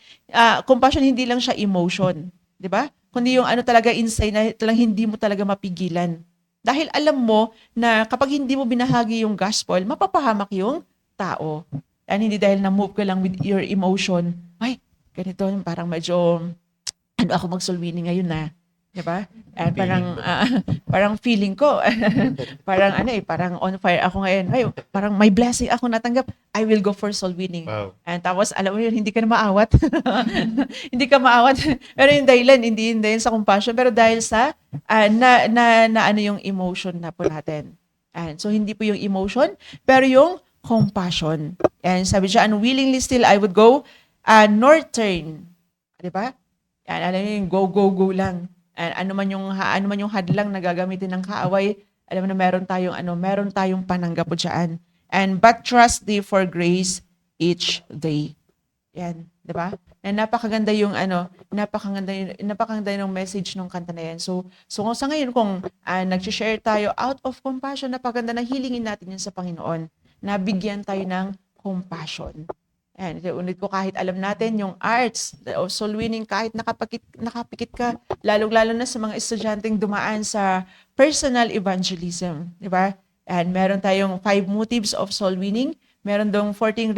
compassion hindi lang siya emotion, 'di ba? Kundi yung ano talaga inside na talagang hindi mo talaga mapigilan. Dahil alam mo na kapag hindi mo binahagi yung gospel, mapapahamak yung tao. Hindi dahil na-move ka lang with your emotion, ay, ganito, parang medyo, ako mag-soul-winning ngayon na. Diba? Parang feeling ko, parang on fire ako ngayon. Ay, parang may blessing ako natanggap. I will go for soul winning. Wow. And tapos, alam mo yun, hindi ka na maawat. Hindi ka maawat. Pero yung dahilan, hindi dahil sa compassion, pero dahil sa, ano yung emotion na po natin. And so, hindi po yung emotion, pero yung compassion. And sabi siya, unwillingly still, I would go northern. Diba? Yan, alam niyo yung go lang. Ano man yung hadlang na gagamitin ng kaaway, alam mo na meron tayong pananggap po diyan. And but trust thee for grace each day. Yan, 'di ba? Napakaganda yung napakaganda yung message ng kanta na yan. So sa ngayon kung nag-share tayo out of compassion, napakaganda na hilingin natin yan sa Panginoon. Nabigyan tayo ng compassion. And ulit ko, kahit alam natin yung arts of soul winning, kahit nakapikit ka, lalong-lalo na sa mga estudyanteng dumaan sa personal evangelism, di ba? And meron tayong 5 motives of soul winning, meron dong 14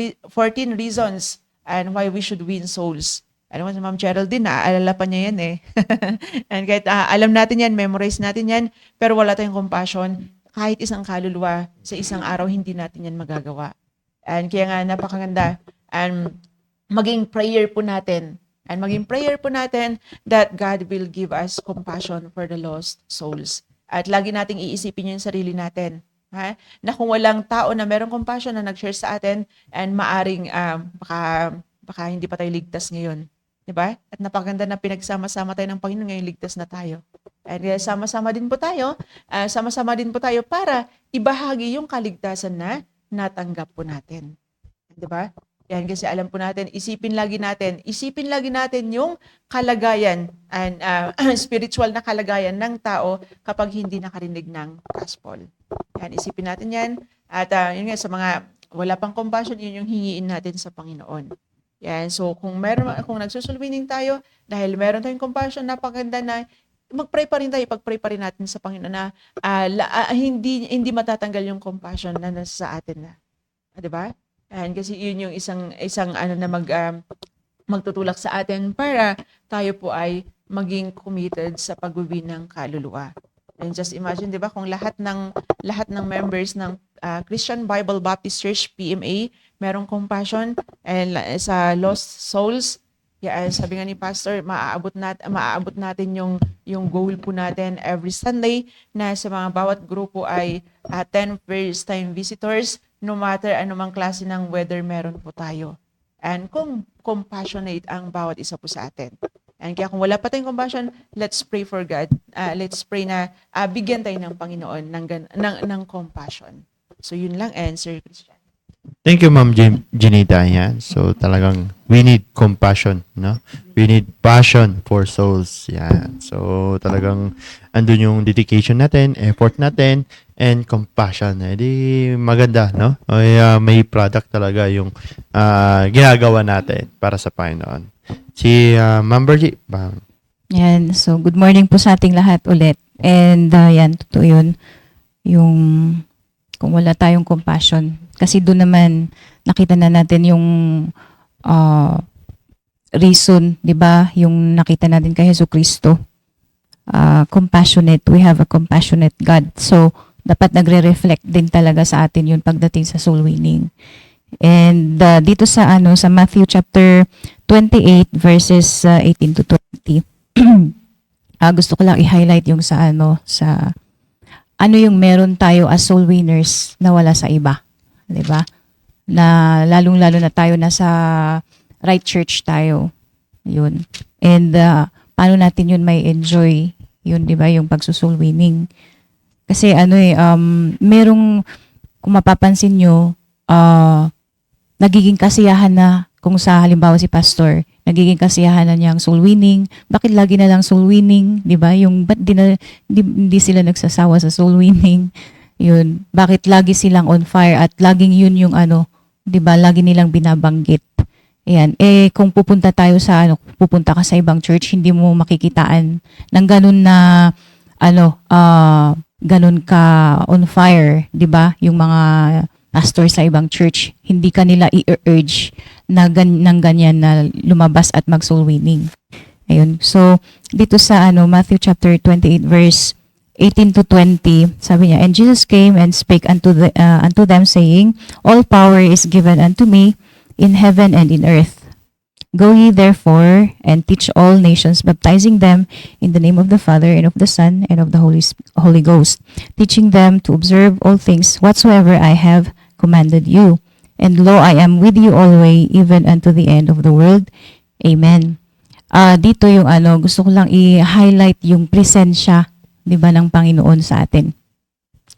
reasons and why we should win souls. Alam mo si Ma'am Geraldine, naaalala pa niya yan eh. And kahit alam natin yan, memorize natin yan, pero wala tayong compassion, kahit isang kaluluwa sa isang araw, hindi natin yan magagawa. And kaya nga napakaganda. And maging prayer po natin that God will give us compassion for the lost souls. At lagi nating iisipin yung sarili natin. Na kung walang tao na merong compassion na nag-share sa atin, and maaring baka hindi pa tayo ligtas ngayon. Diba? At napakaganda na pinagsama-sama tayo ng Panginoon ngayon, ligtas na tayo. At sama-sama din po tayo para ibahagi yung kaligtasan na natanggap po natin. Diba? Yan, kasi alam po natin, isipin lagi natin yung kalagayan and spiritual na kalagayan ng tao kapag hindi nakarinig ng gospel. Yan, isipin natin yan. At yun nga, sa mga wala pang compassion, yun yung hingiin natin sa Panginoon. Yan, so kung nagsusulwining tayo, dahil meron tayong compassion, napakaganda na mag-pray pa rin tayo, pag-pray pa rin natin sa Panginoon na hindi matatanggal yung compassion na nasa sa atin na. Diba? And kasi yun yung isang na magtutulak sa atin para tayo po ay maging committed sa pagwiwin ng kaluluwa. And just imagine, 'di ba, kung lahat ng members ng Christian Bible Baptist Church PMA merong compassion and sa lost souls, sabi nga ni Pastor, maaabot natin yung goal po natin every Sunday na sa mga bawat grupo ay 10 first time visitors, no matter anumang klase ng weather meron po tayo. And kung compassionate ang bawat isa po sa atin. And kaya kung wala pa tayong compassion, let's pray for God. Let's pray na bigyan tayo ng Panginoon ng compassion. So yun lang, answer, Christian. Thank you, Ma'am Janita. Yan. So talagang we need compassion, no? We need passion for souls. Yan. So talagang andun yung dedication natin, effort natin, and compassion. Di maganda, no? May product talaga yung ginagawa natin para sa Panginoon. Si Ma'am Bergie. Yan. So good morning po sa ating lahat ulit. And yan, totoo yun. Yung kung wala tayong compassion. Kasi doon naman nakita na natin yung reason, 'di ba? Yung nakita natin kay Jesucristo. Compassionate. We have a compassionate God. So dapat nagre-reflect din talaga sa atin yun pagdating sa soul winning. And dito sa Matthew chapter 28 verses 18 to 20. Gusto ko lang i-highlight yung sa yung meron tayo as soul winners na wala sa iba. 'Di ba? Na lalong-lalo na tayo nasa right church tayo. 'Yun. And paano natin 'yun may enjoy? 'Yun, 'di ba, yung pagsusoul winning. Kasi merong kung mapapansin nyo, nagiging kasiyahan na kung sa halimbawa si pastor, nagiging kasiyahan na niyang soul winning. Bakit lagi na lang soul winning, 'di ba? Yung ba't di sila nagsasawa sa soul winning? Yun. Bakit lagi silang on fire at laging yun yung ano, 'di ba? Lagi nilang binabanggit. Ayan. Kung pupunta tayo sa ano, pupunta ka sa ibang church, hindi mo makikitaan ng ganun na ano, ganun ka on fire, 'di ba? Yung mga pastor sa ibang church, hindi ka nila i-urge na ng ganyan na lumabas at mag soul winning. Ayun. So, dito sa ano, Matthew chapter 28 verse 18 to 20, sabi niya, "And Jesus came and spake unto them, saying, All power is given unto me in heaven and in earth. Go ye therefore and teach all nations, baptizing them in the name of the Father and of the Son and of the Holy Ghost, teaching them to observe all things whatsoever I have commanded you. And lo, I am with you always, even unto the end of the world. Amen." Dito yung ano, gusto ko lang i-highlight yung presensya, 'di ba, ng Panginoon sa atin.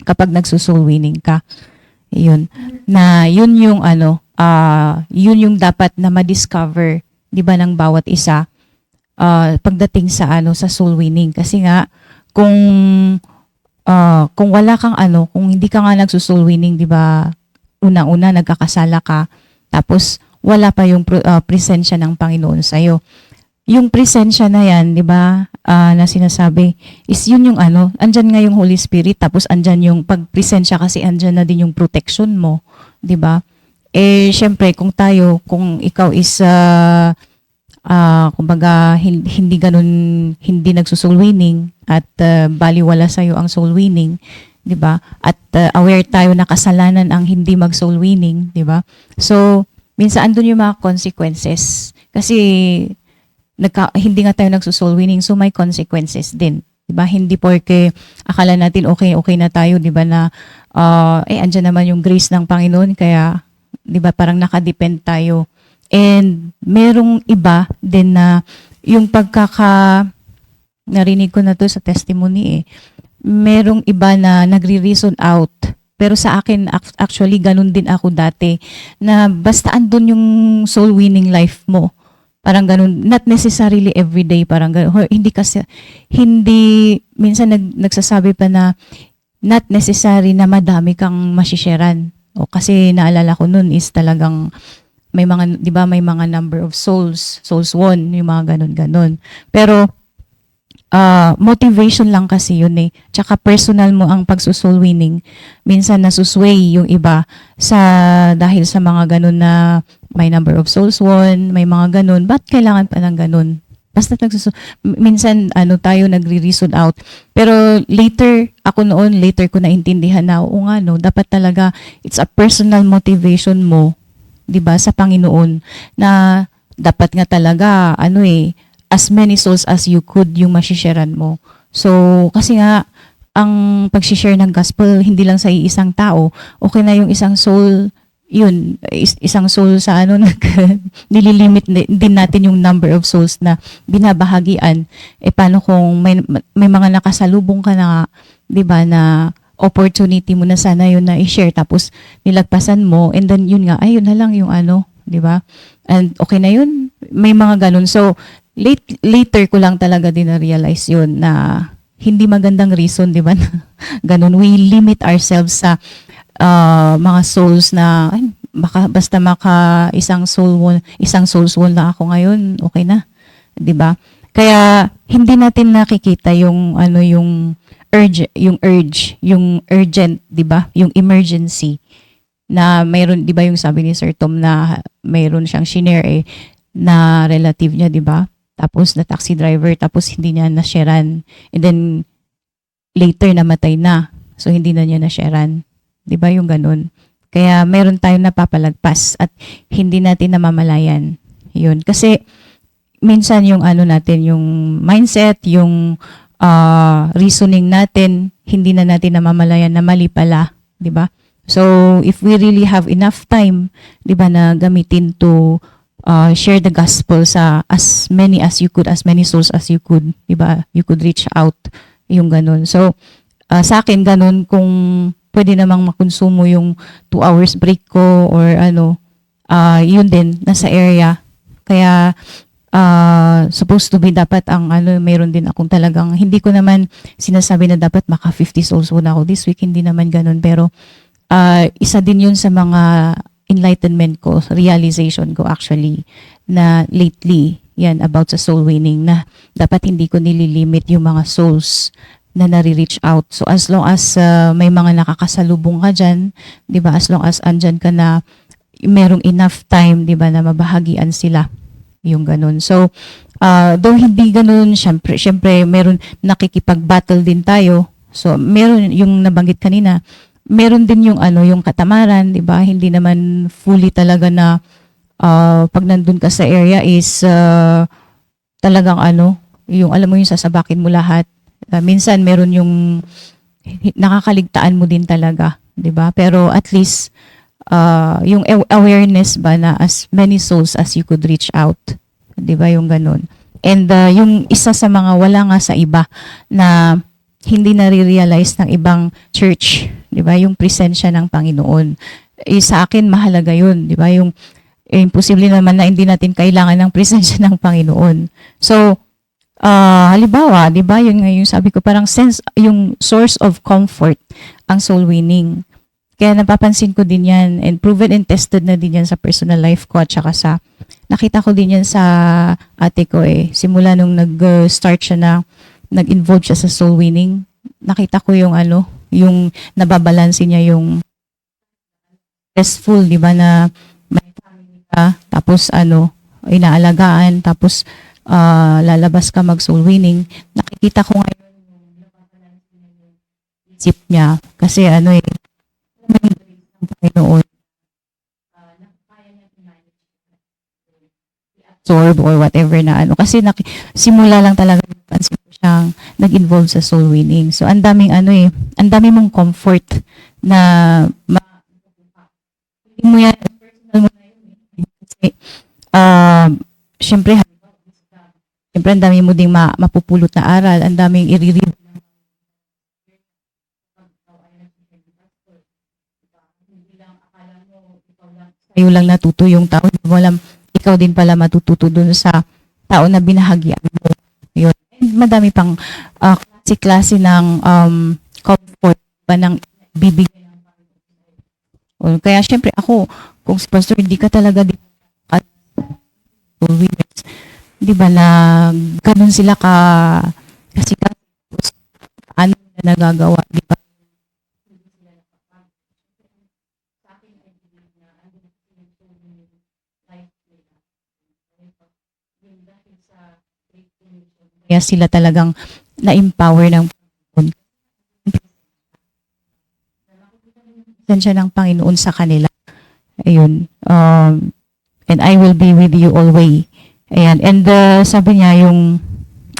Kapag nagsusoul winning ka, yun yung ano, yun yung dapat na ma-discover, 'di ba, ng bawat isa pagdating sa ano, sa soul winning. Kasi nga kung wala kang ano, kung hindi ka nga nagsusoul winning, 'di ba, unang-una nagkakasala ka, tapos wala pa yung presensya ng Panginoon sa iyo. Yung presensya na yan, 'di ba, na sinasabi, is yun yung ano, andyan nga yung Holy Spirit, tapos andyan yung pagpresensya kasi andyan na din yung protection mo, 'di ba? Syempre kung ikaw is kumbaga hindi nagso-soul winning at baliwala sa iyo ang soul winning, 'di ba? At aware tayo na kasalanan ang hindi mag-soul winning, 'di ba? So, minsan andun yung mga consequences. Kasi hindi nga tayo nagso-soul winning, so may consequences din. 'Di ba? Hindi porke akala natin okay na tayo, 'di ba, na andyan naman yung grace ng Panginoon, kaya 'di ba parang nakadepend tayo. And merong iba din na yung narinig ko na to sa testimony merong iba na nagre-reason out. Pero sa akin, actually, ganun din ako dati, na basta andun yung soul winning life mo. Parang ganun, not necessarily everyday, parang ganun. Hindi, minsan nagsasabi pa na not necessary na madami kang masisharean. Kasi naalala ko nun is talagang may mga, di ba, may mga number of souls won, yung mga ganun. Pero, motivation lang kasi yun Tsaka personal mo ang pagsusoul winning. Minsan nasusway yung iba dahil sa mga ganun na may number of souls won, may mga ganun. Ba't kailangan pa ng ganun? Basta minsan tayo nagre-reason out. Pero later ko naintindihan na, oo nga dapat talaga it's a personal motivation mo, 'di ba, sa Panginoon, na dapat nga talaga as many souls as you could yung masisharean mo. So, kasi nga, ang pag-share ng gospel, hindi lang sa iisang tao. Okay na yung isang soul, isang soul sa nililimit din natin yung number of souls na binabahagian. Paano kung may mga nakasalubong ka na, di ba, na opportunity mo na sana yun na i-share, tapos nilagpasan mo, and then yun nga, yun na lang yung di ba? And okay na yun, may mga ganun. So, later ko lang talaga din na-realize yun na hindi magandang reason, di ba? Ganun. We limit ourselves sa mga souls na basta isang souls won na ako ngayon, okay na. Di ba? Kaya hindi natin nakikita yung urgent, di ba? Yung emergency na mayroon, di ba, yung sabi ni Sir Tom na mayroon siyang shinare na relative niya, di ba? Tapos na taxi driver, tapos hindi niya na-sharean. And then, later namatay na. So, hindi na niya na-sharean. Di ba yung ganun? Kaya, meron tayong napapalagpas at hindi natin namamalayan. Yun. Kasi, minsan yung natin, yung mindset, yung reasoning natin, hindi na natin namamalayan na mali pala. Di ba? So, if we really have enough time, di ba, na gamitin to share the gospel sa as many souls as you could, diba? You could reach out, yung ganun. So, sa akin, ganun, kung pwede namang makonsumo yung 2 hours break ko or yun din, nasa area. Kaya, supposed to be dapat ang mayroon din akong talagang, hindi ko naman sinasabi na dapat maka 50 souls muna ako this week, hindi naman ganun, pero isa din yun sa mga enlightenment ko, realization ko actually, na lately, yan, about sa soul winning, na dapat hindi ko nililimit yung mga souls na nare-reach out. So as long as may mga nakakasalubong ka dyan, di ba, as long as andyan ka na merong enough time, di ba, na mabahagian sila, yung ganun. So, though hindi ganun, syempre meron nakikipag-battle din tayo. So, meron yung nabanggit kanina, meron din yung yung katamaran, 'di ba? Hindi naman fully talaga na pag nandun ka sa area is talagang yung alam mo yung sasabakin mo lahat. Minsan meron yung nakakaligtaan mo din talaga, 'di ba? Pero at least yung awareness ba na as many souls as you could reach out, 'di ba? Yung ganun. And yung isa sa mga wala nga sa iba na hindi nare-realize ng ibang church, 'di ba? Yung presensya ng Panginoon. Sa akin mahalaga 'yun, 'di ba? Yung imposible naman na hindi natin kailangan ng presensya ng Panginoon. So, halimbawa, 'di ba? Yung sabi ko parang sense, yung source of comfort ang soul winning. Kaya napapansin ko din 'yan, and proven and tested na din 'yan sa personal life ko, at saka sa nakita ko din 'yan sa ate ko simula nung nag-start siya na nag-involve siya sa soul winning. Nakita ko yung yung nababalanse niya yung stressful, di ba, na may family ka, tapos inaalagaan, tapos lalabas ka mag soul winning. Nakikita ko ngayon yung nababalanse niya yung isip niya, kasi Panginoon, kaya niya absorb or whatever na kasi simula lang talaga pansin ko siyang nag-involve sa soul winning. So ang daming ang dami mong comfort na mo yan personal mo na yun. Kasi syempre ang dami mo ding mapupulot na aral, ang daming i-read. Sa'yo lang natuto yung tao, hindi mo alam ikaw din pala matututo dun sa tao na binahagian mo. Yun. Madami pang klase ng comfort pa ng bibigyan ng Panginoon. Kaya syempre ako, kung si Pastor, hindi ka talaga at di ba na ganun sila kasi ano na nagagawa, di ba? Kaya sila talagang na-empower ng Panginoon. Presensya ng Panginoon sa kanila. Ayun. And I will be with you always. Ayan. And sabi niya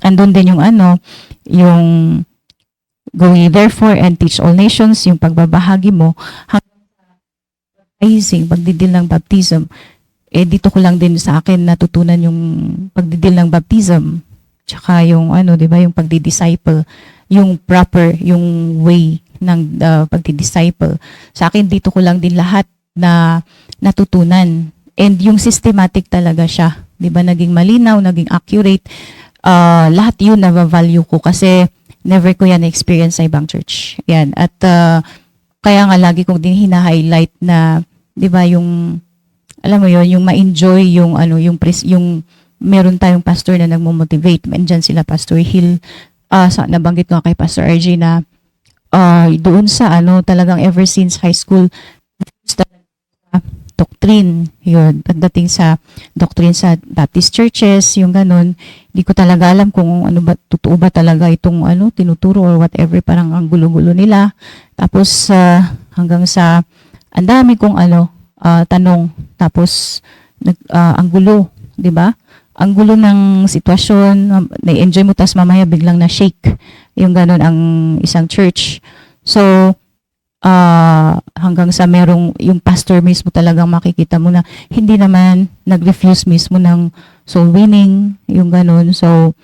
andun din yung yung go ye therefore and teach all nations, yung pagbabahagi mo hanggang sa baptizing, pagdidil ng baptism. Dito ko lang din sa akin natutunan yung pagdidil ng baptism. Tsaka yung di ba, yung pagdi-disciple, yung proper, yung way ng pagdi-disciple. Sa akin, dito ko lang din lahat na natutunan. And yung systematic talaga siya. Di ba, naging malinaw, naging accurate. Lahat yun na-value ko kasi never ko yan na-experience sa ibang church. Yan. At kaya nga lagi kong din hina-highlight na, di ba, yung, alam mo yun, yung ma-enjoy yung, yung meron tayong pastor na nagmo-motivate. Andyan sila, Pastor Hill. Nabanggit ko kay Pastor RJ na doon sa talagang ever since high school, doctrine. Yun. Pagdating sa doctrine sa Baptist churches, yung ganun, hindi ko talaga alam kung totoo ba talaga itong tinuturo or whatever, parang ang gulo-gulo nila. Tapos hanggang sa ang dami kong tanong. Tapos ang gulo, 'di ba? Ang gulo ng sitwasyon, na-enjoy mo, tas mamaya biglang na-shake. Yung ganun ang isang church. So, hanggang sa merong, yung pastor mismo talagang makikita mo na hindi naman nag-refuse mismo ng soul winning, yung ganun. So,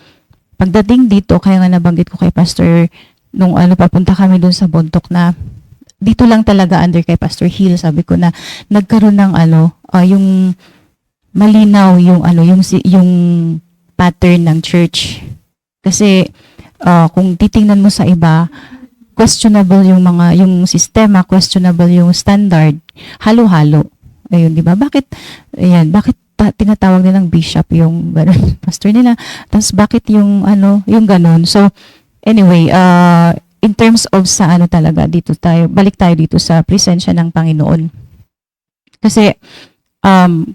pagdating dito, kaya nga nabanggit ko kay Pastor, nung papunta kami dun sa Bontoc na, dito lang talaga under kay Pastor Hill, sabi ko na, nagkaroon ng yung malinaw yung ano yung pattern ng church. Kasi kung titingnan mo sa iba, questionable yung sistema, questionable yung standard, halo-halo. Ayun, 'di ba? Bakit tinatawag nilang bishop yung ganun, pastor nila? Tapos bakit yung yung ganun? So anyway, in terms of sa talaga balik tayo dito sa presensya ng Panginoon. Kasi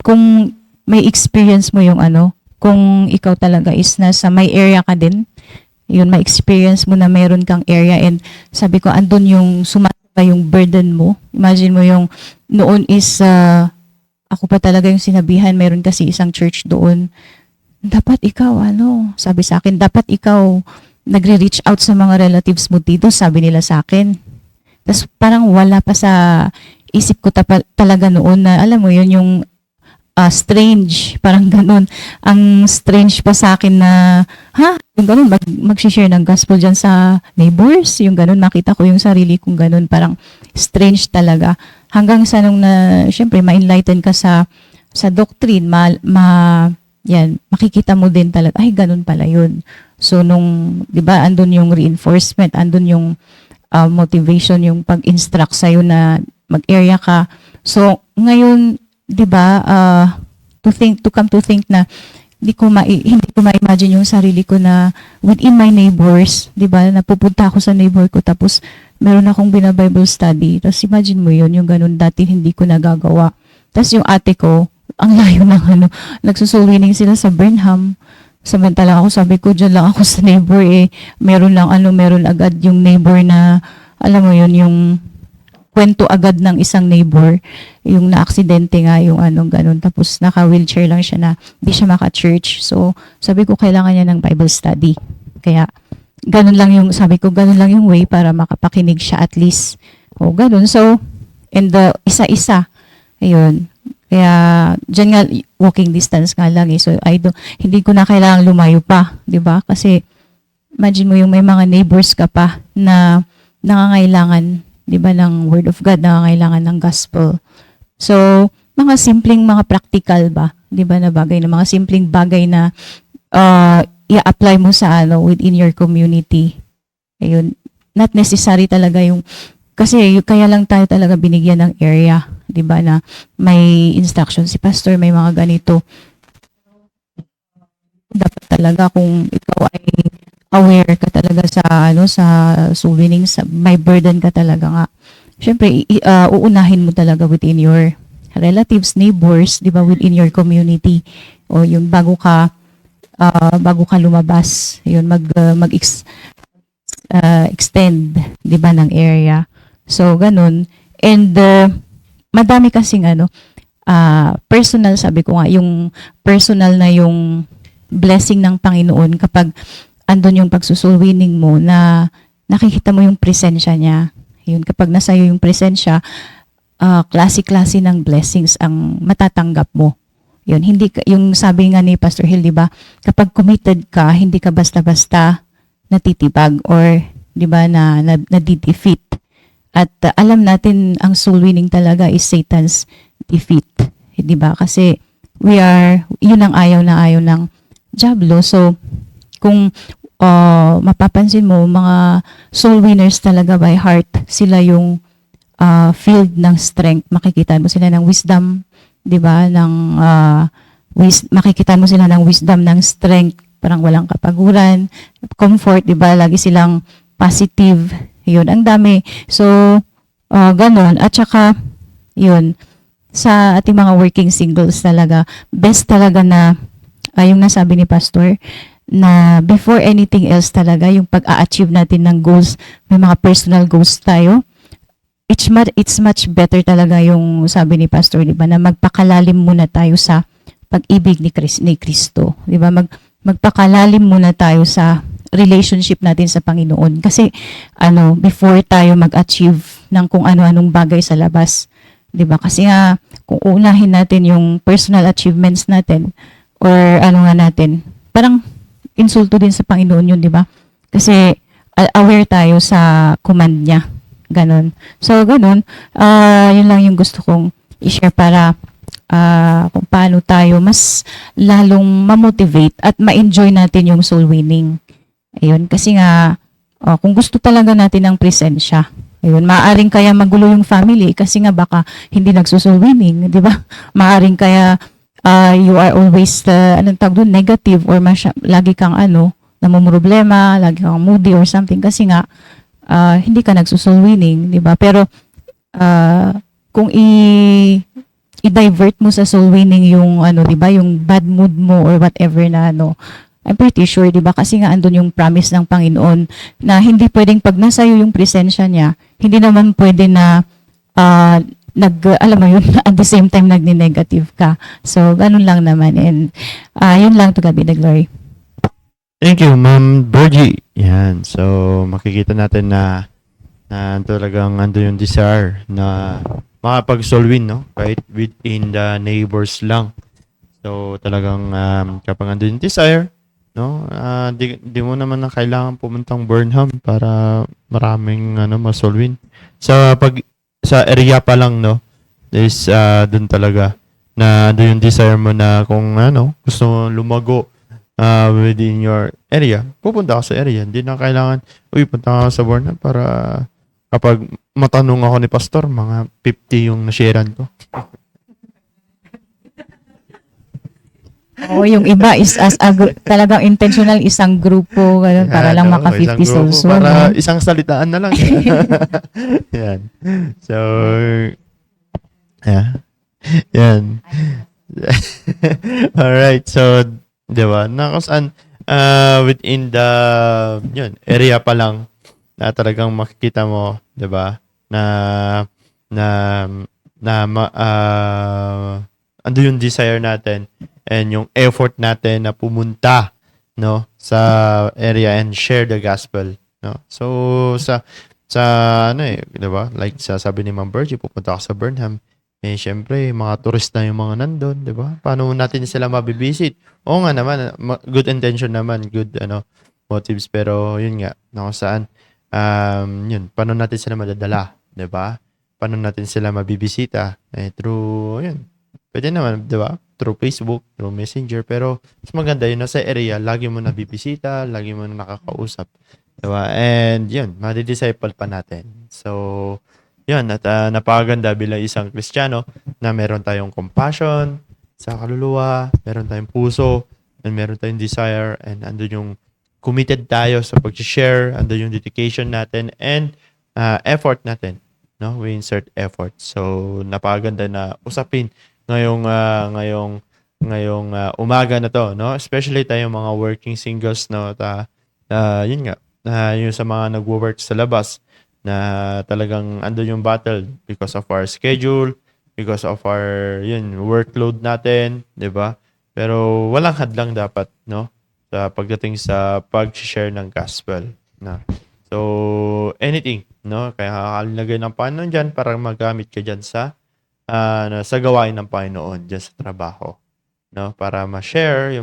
kung may experience mo yung kung ikaw talaga is nasa may area ka din, yun, may experience mo na mayroon kang area, and sabi ko, andun yung sumasabay yung burden mo. Imagine mo yung noon is, ako pa talaga yung sinabihan, mayroon kasi isang church doon, dapat ikaw, sabi sa akin, dapat ikaw nagre-reach out sa mga relatives mo dito, sabi nila sa akin. Tapos parang wala pa sa isip ko talaga noon na, alam mo yun, yung strange, parang ganun. Ang strange pa sa akin na, yung ganun, mag-share ng gospel dyan sa neighbors, yung ganun, makita ko yung sarili kong ganun, parang strange talaga. Hanggang sa nung syempre, ma-enlighten ka sa doctrine, makikita mo din talaga, ay, ganun pala yun. So, di ba, andun yung reinforcement, andun yung motivation, yung pag-instruct sa'yo na mag-area ka. So, ngayon, 'di ba, to come to think na hindi ko ma-imagine yung sarili ko na within my neighbors, 'di ba, napupunta ako sa neighbor ko tapos meron akong Bible study. Tapos imagine mo yun, yung ganun dati hindi ko nagagawa. Tapos yung ate ko, ang layo ng nagsusoul winning sila sa Burnham. Samantala ako, sabi ko, dyan lang ako sa neighbor, meron agad yung neighbor na, alam mo yun, yung kwento agad ng isang neighbor, yung na-aksidente nga, yung ganun. Tapos naka-wheelchair lang siya na hindi siya maka-church. So, sabi ko, kailangan niya ng Bible study. Kaya, ganun lang yung way para makapakinig siya at least. O, ganun. So, and isa-isa, ayun. Kaya, dyan nga, walking distance nga lang So, hindi ko na kailangan lumayo pa, di ba? Kasi, imagine mo yung may mga neighbors ka pa na nangangailangan, di ba, ng Word of God, nangangailangan ng Gospel. So, mga practical ba, di ba, na bagay, na mga simpleng bagay na i-apply mo sa within your community. Ayun, not necessary talaga kasi kaya lang tayo talaga binigyan ng area, di ba, na may instruction si pastor, may mga ganito. Dapat talaga kung ikaw ay aware ka talaga sa soul winning, may burden ka talaga nga. Syempre, uunahin mo talaga within your relatives, neighbors, di ba, within your community. O yung bago ka lumabas, yun, extend, di ba, ng area. So, ganun. And, madami kasing personal, sabi ko nga, yung personal na yung blessing ng Panginoon kapag andun yung pagsusoul winning mo na nakikita mo yung presensya niya. Yun, kapag nasa iyo yung presensya, klase-klase ng blessings ang matatanggap mo. Yun, yung sabi nga ni Pastor Hill, di ba, kapag committed ka, hindi ka basta-basta natitibag or, di ba, na defeat. At alam natin, ang soul winning talaga is Satan's defeat. Di ba? Kasi yun ang ayaw ng Diablo. So, kung mapapansin mo, mga soul winners talaga by heart, sila yung filled ng strength. Makikita mo sila ng wisdom, di ba? Makikita mo sila ng wisdom, ng strength, parang walang kapaguran, comfort, di ba? Lagi silang positive. Yun, ang dami. So, ganun. At saka, yun, sa ating mga working singles talaga, best talaga na, yung nasabi ni Pastor, na before anything else talaga, yung pag-a-achieve natin ng goals, may mga personal goals tayo, it's much better talaga yung sabi ni Pastor, di ba, na magpakalalim muna tayo sa pag-ibig ni Kristo. Di ba? Magpakalalim muna tayo sa relationship natin sa Panginoon. Kasi, before tayo mag-achieve ng kung ano-anong bagay sa labas, di ba? Kasi nga, kung unahin natin yung personal achievements natin, or natin, parang insulto din sa Panginoon yun, di ba? Kasi aware tayo sa command niya. Ganon. So, ganon. Yun lang yung gusto kong i-share para kung paano tayo mas lalong ma-motivate at ma-enjoy natin yung soul winning. Ayun, kasi nga, kung gusto talaga natin ng presensya, ayun, maaaring kaya magulo yung family kasi nga baka hindi nagsusoul winning, di ba? Maaaring kaya you are always, anong tawag doon, negative or lagi kang namumroblema, lagi kang moody or something kasi nga, hindi ka nagsusoul winning, di ba? Pero, kung i-divert mo sa soul winning yung, di ba, yung bad mood mo or whatever na, I'm pretty sure, di ba? Kasi nga andun yung promise ng Panginoon na hindi pwedeng pag nasa iyo yung presensya niya, hindi naman pwede na alam mo yun, at the same time nagni-negative ka. So, ganun lang naman. And yun lang, to God be the glory. Thank you, Ma'am Bergie. Yan. So, makikita natin na talagang ando yung desire na makapag-soul win, no? Kahit within the neighbors lang. So, talagang kapag ando yung desire, no? Di mo naman na kailangan pumuntang Burnham para maraming ma-soul win. Sa area pa lang, no? Is dun talaga na ando yung desire mo na kung gusto mo lumago within your area, pupunta ka sa area. Hindi na kailangan, punta ka sa Burnham para kapag matanong ako ni Pastor, mga 50 yung nasharean ko. Yung iba is talagang intentional isang grupo ganun, para lang maka 50 souls. Para isang salitaan na lang. Yan. So, yeah. Yan. Alright. So, di ba? Nakasaan within the area pa lang na talagang makikita mo, di ba? Ando yung desire natin and yung effort natin na pumunta, no, sa area and share the gospel, no. So sa 'di ba? Like sabi ni Ma'am Bergie, pupunta ka sa Burnham. Syempre, mga turista yung mga nandun, 'di ba? Paano natin sila mabibisit? Oo nga naman, good intention naman, good motives, pero yun nga, kung saan paano natin sila madadala, 'di ba? Paano natin sila mabibisita? Through pwede naman, 'di ba? Through Facebook, through Messenger, pero mas maganda yun nasa area, lagi mo nabibisita, lagi mo nakakausap, 'di ba? And yun, madi-disciple pa natin. So, yun, at napakaganda bilang isang Kristiyano na meron tayong compassion sa kaluluwa, meron tayong puso, and meron tayong desire, and andun yung committed tayo sa pag-share, andun yung dedication natin, and effort natin. No? We insert effort. So, napakaganda na usapin ngayong umaga na to, no? Especially tayong mga working singles, no? Yun nga, yung sa mga nagwo-work sa labas na talagang andun yung battle because of our schedule, because of our workload natin, 'di ba? Pero walang hadlang dapat, no? Sa pagdating sa pag-share ng gospel, no? So, anything, no? Kaya kakalagay ng Panginoon diyan para magamit ka diyan sa gawain ng Panginoon diyan sa trabaho, no? Para ma-share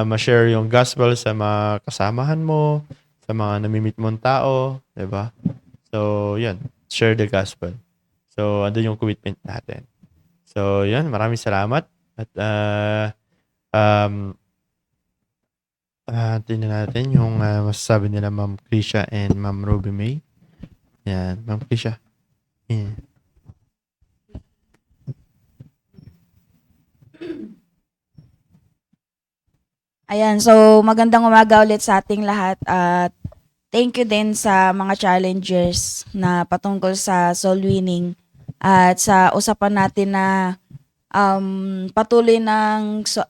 ma-share yung gospel sa mga kasamahan mo, sa mga namimit mong tao, 'di ba? So, 'yan, share the gospel. So, andun yung commitment natin. So, 'yan, maraming salamat at tingnan natin yung masasabi nila Ma'am Krisha and Ma'am Ruby May. Yan, Ma'am Krisha. Yeah. Ayan, so magandang umaga ulit sa ating lahat at thank you din sa mga challengers na patungkol sa soul winning at sa usapan natin na patuloy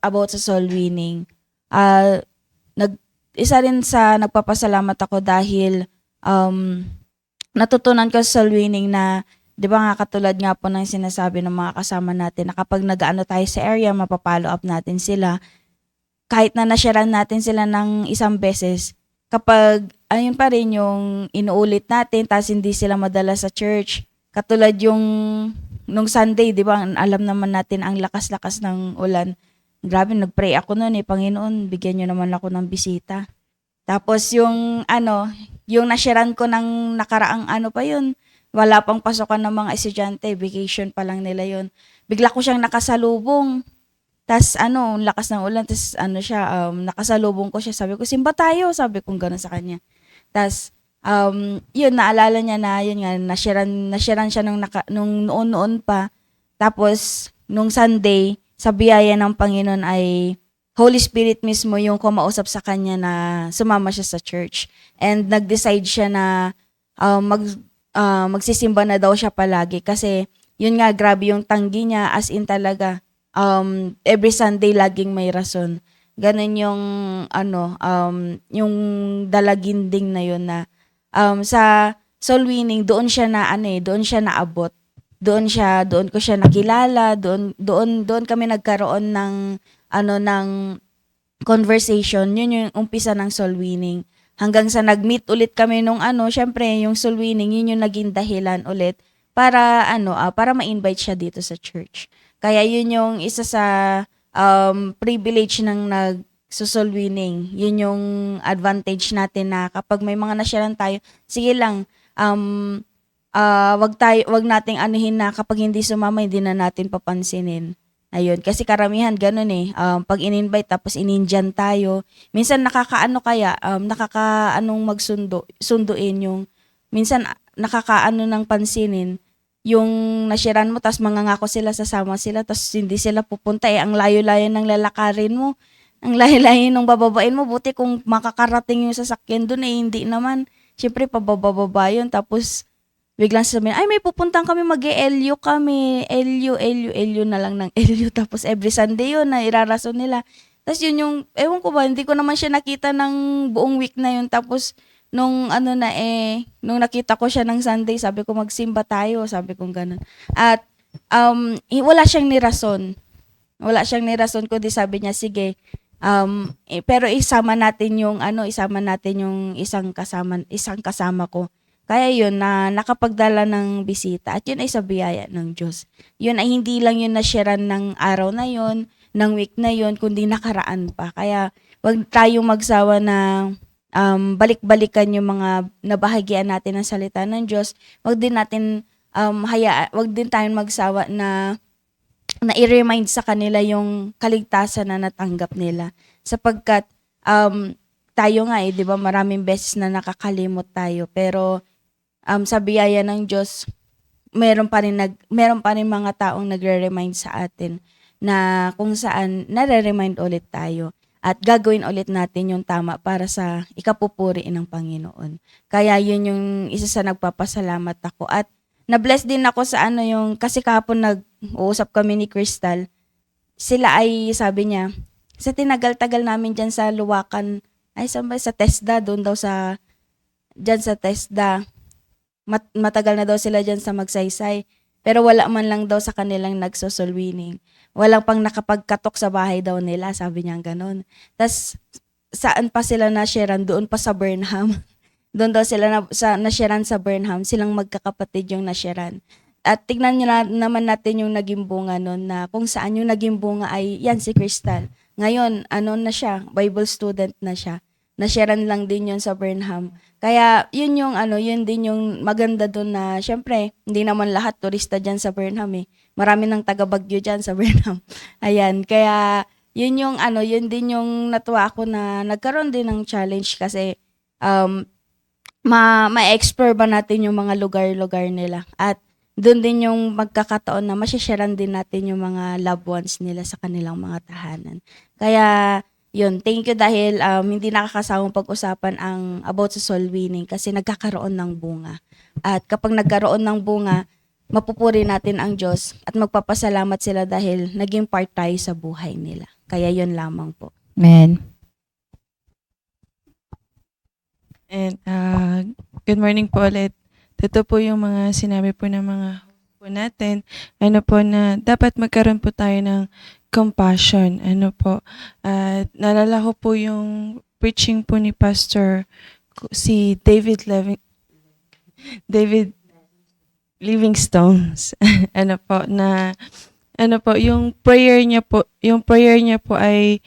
about sa soul winning. Isa rin sa nagpapasalamat ako dahil natutunan ko sa soul winning na, di ba nga katulad nga po ng sinasabi ng mga kasama natin na kapag nag-ano tayo sa area, mapapollow up natin sila. Kahit na nasharean natin sila ng isang beses, kapag ayun pa rin yung inuulit natin, tapos hindi sila madala sa church. Katulad yung nung Sunday, di ba, alam naman natin ang lakas-lakas ng ulan. Grabe, nag-pray ako noon Panginoon, bigyan niyo naman ako ng bisita. Tapos yung nasharean ko ng nakaraang wala pang pasokan ng mga estudyante, vacation pa lang nila yon. Bigla ko siyang nakasalubong. Tas ang lakas ng ulan, tas nakasalubong ko siya. Sabi ko, simba tayo. Sabi ko gano'n sa kanya. Tas, yun, naalala niya na, yun nga, nasharan siya nung noon-noon pa. Tapos, nung Sunday, sa biyaya ng Panginoon ay Holy Spirit mismo yung kumausap sa kanya na sumama siya sa church. And nag-decide siya na magsisimba na daw siya palagi. Kasi, yun nga, grabe yung tanggi niya, as in talaga. Every Sunday laging may rason. Ganun yung yung dalaginding na yun na sa soul winning doon siya naabot. Doon ko siya nakilala, doon kami nagkaroon ng conversation. Yun yung umpisa ng soul winning. Hanggang sa nag-meet ulit kami nung syempre yung soul winning, yun yung naging dahilan ulit para ma-invite siya dito sa church. Kaya yun yung isa sa privilege ng nag-soul winning. Yun yung advantage natin na kapag may mga nasyaran tayo, sige lang, wag nating anuhin na kapag hindi sumama, hindi na natin papansinin. Ayun, kasi karamihan ganun pag in-invite tapos in-Indian tayo, minsan nakakaanong sunduin yung, minsan nakakaano ng pansinin, yung nashiran mo, tas mangangako sila, sasama sila, tas hindi sila pupunta ang layo-layo ng lalakarin mo, ang layo-layo ng bababain mo, buti kung makakarating yung sasakyan doon hindi naman, syempre pababa yun, tapos biglang sabihin, ay may pupuntang kami, mag-LU kami, LU na lang ng LU, tapos every Sunday yun na irarason nila, tas yun yung, ewan ko ba, hindi ko naman siya nakita ng buong week na yun, tapos nung nung nakita ko siya ng Sunday, sabi ko magsimba tayo, sabi ko ganun. At wala siyang nirason. Kundi sabi niya, sige, pero isama natin yung isang kasama ko. Kaya yun na nakapagdala ng bisita at yun ay sa biyaya ng Diyos. Yun ay hindi lang yun na-sharean ng araw na yun, ng week na yun, kundi nakaraan pa. Kaya wag tayong magsawa na balik-balikan yung mga nabahagian natin ng salita ng Diyos. Wag din tayong magsawa na i-remind sa kanila yung kaligtasan na natanggap nila. Sapagkat tayo nga 'di ba, maraming beses na nakakalimot tayo, pero sa biyaya ng Diyos, meron pa rin mga taong nagre-remind sa atin na kung saan nare-remind ulit tayo. At gagawin ulit natin yung tama para sa ikapupuri ng Panginoon. Kaya yun yung isa sa nagpapasalamat ako. At na-bless din ako sa kasi kahapon nag-uusap kami ni Crystal. Sila ay, sabi niya, sa tinagal-tagal namin dyan sa Luwakan, sa TESDA, doon daw sa TESDA. Matagal na daw sila dyan sa Magsaysay. Pero wala man lang daw sa kanilang nagsosoul winning. Walang pang nakapagkatok sa bahay daw nila, sabi niya gano'n. Tas saan pa sila na-sharean? Doon pa sa Burnham. Doon daw sila na-sharean sa Burnham. Silang magkakapatid yung na-sharean. At tignan niyo naman natin yung naging bunga nun, na kung saan yung naging bunga ay yan si Crystal. Ngayon, na siya, Bible student na siya. Na-sharean lang din yun sa Burnham. Kaya yun din yung maganda doon na syempre, hindi naman lahat turista dyan sa Burnham Marami ng taga-Bagyo dyan sa Burnham. Ayan, kaya yun din yung natuwa ako na nagkaroon din ng challenge kasi ma-explore ba natin yung mga lugar-lugar nila. At doon din yung magkakataon na masisharean din natin yung mga loved ones nila sa kanilang mga tahanan. Kaya yun, thank you dahil hindi nakakasawang pag-usapan ang about sa soul winning kasi nagkakaroon ng bunga. At kapag nagkaroon ng bunga, mapupuri natin ang Diyos at magpapasalamat sila dahil naging part tayo sa buhay nila. Kaya yun lamang po. Amen. And good morning po ulit. Ito po yung mga sinabi po ng mga po natin. Na dapat magkaroon po tayo ng compassion. Naalala ko po yung preaching po ni Pastor si David Livingstones. Yung prayer niya po ay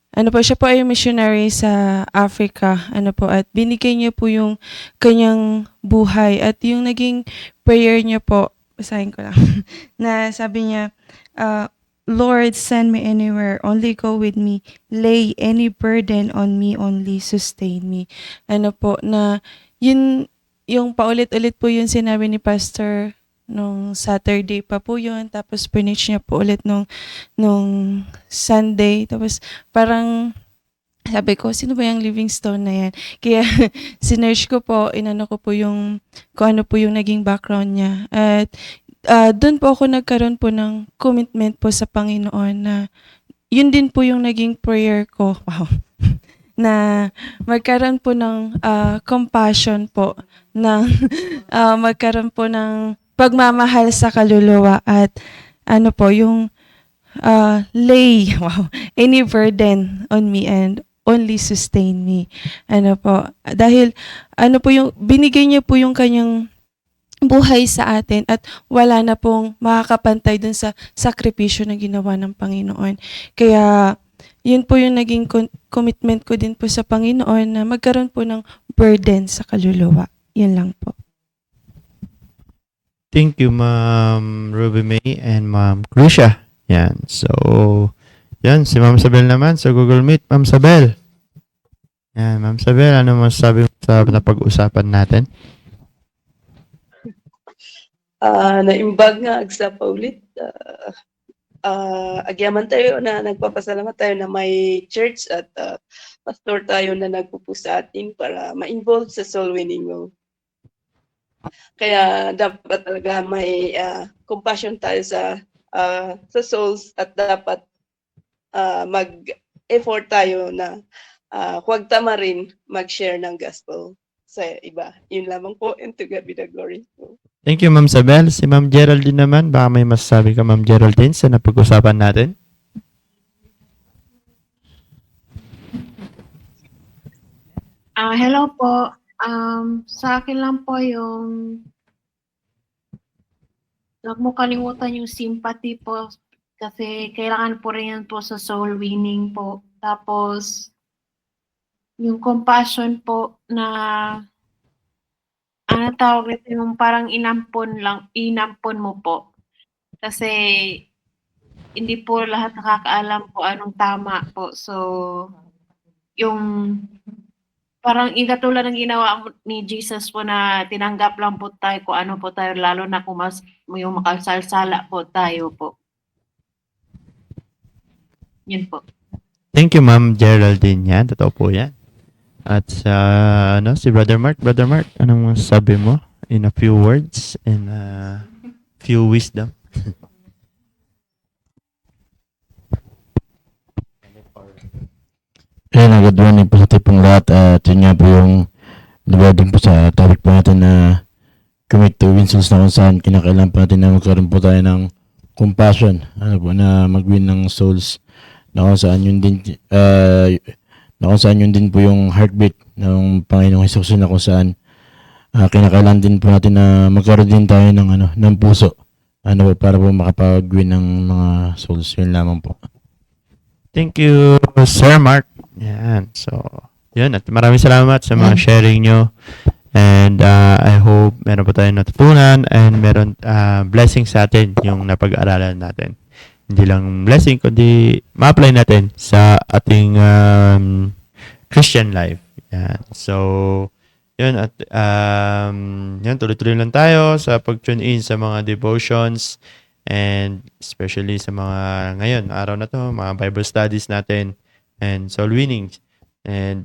ano po, siya po ay missionary sa Africa, ano po, at binigay niya po yung kanyang buhay at yung naging prayer niya po, basahin ko lang, na sabi niya, Lord, send me anywhere, only go with me, lay any burden on me, only sustain me. Ano po, na yun, yung paulit-ulit po yung sinabi ni Pastor nung Saturday pa po yun, tapos preach niya po ulit nung Sunday, tapos parang sabi ko, sino ba yung Livingstone na yan? Kaya sinearch ko po, inano ko po yung, kung ano po yung naging background niya. At doon po ako nagkaroon po ng commitment po sa Panginoon na yun din po yung naging prayer ko. Wow. Na magkaroon po ng compassion po, ng magkaroon po ng pagmamahal sa kaluluwa at ano po, yung lay, wow, any burden on me and only sustain me. Ano po, dahil ano po yung, binigay niya po yung kanyang buhay sa atin at wala na pong makakapantay dun sa sakripisyo na ginawa ng Panginoon. Kaya, yun po yung naging commitment ko din po sa Panginoon na magkaroon po ng burden sa kaluluwa. Yun lang po. Thank you, Ma'am Ruby May and Ma'am Krisha. Yan. So, yan. Si Ma'am Sabel naman sa Google Meet. Ma'am Sabel. Yan, Ma'am Sabel, ano masasabi mo sa napag-usapan natin? Naimbag nga agsa pa ulit. Agyaman tayo na nagpapasalamat tayo na may church at pastor tayo na nagpupusa sa atin para ma-involve sa soul winning mo. Kaya dapat talaga may compassion tayo sa souls at dapat mag-effort tayo na huwag tama rin mag-share ng gospel sa iba. Yun lamang po, and to God be the glory. Thank you, Ma'am Sabel. Si Ma'am Geraldine naman, baka may masasabi ka, Ma'am Geraldine, sa napag-usapan natin? Hello po. Sa akin lang po yung huwag mo kalimutan yung sympathy po kasi kailangan po rin yan po sa soul winning po. Tapos yung compassion po na ano tawag ito, yung parang inampon mo po. Kasi hindi po lahat nakakaalam po anong tama po. So yung parang ikatulad ng ginawa ni Jesus po na tinanggap lang po tayo kung ano po tayo, lalo na kung yung makasalsala po tayo po. Yun po. Thank you, Ma'am Geraldine. Yan, totoo po yan. At sa, si Brother Mark, anong masasabi mo in a few words and few wisdom? Ayan, good morning po sa tipong lahat. At yun nga po yung nabading po sa topic po natin na commit to win souls, na kung saan kinakailangan po natin na magkaroon po tayo ng compassion, ano po, na mag-win ng souls, na kung saan yun din po yung heartbeat ng Panginoong Hesus, na kung saan kinakailangan din po natin na magkaroon din tayo ng puso, ano po, para po makapag-win ng mga souls. Yun lamang po. Thank you, Sir Mark. Yan. So, yun. At maraming salamat sa mga sharing nyo. And I hope meron po tayong natutunan and meron blessing sa atin yung napag-aralan natin. Hindi lang blessing, kundi ma-apply natin sa ating Christian life. Yan. So, yun. At yun, tuloy-tuloy lang tayo sa pag-tune in sa mga devotions and especially sa mga ngayon, araw na to, mga Bible studies natin and soul winnings. And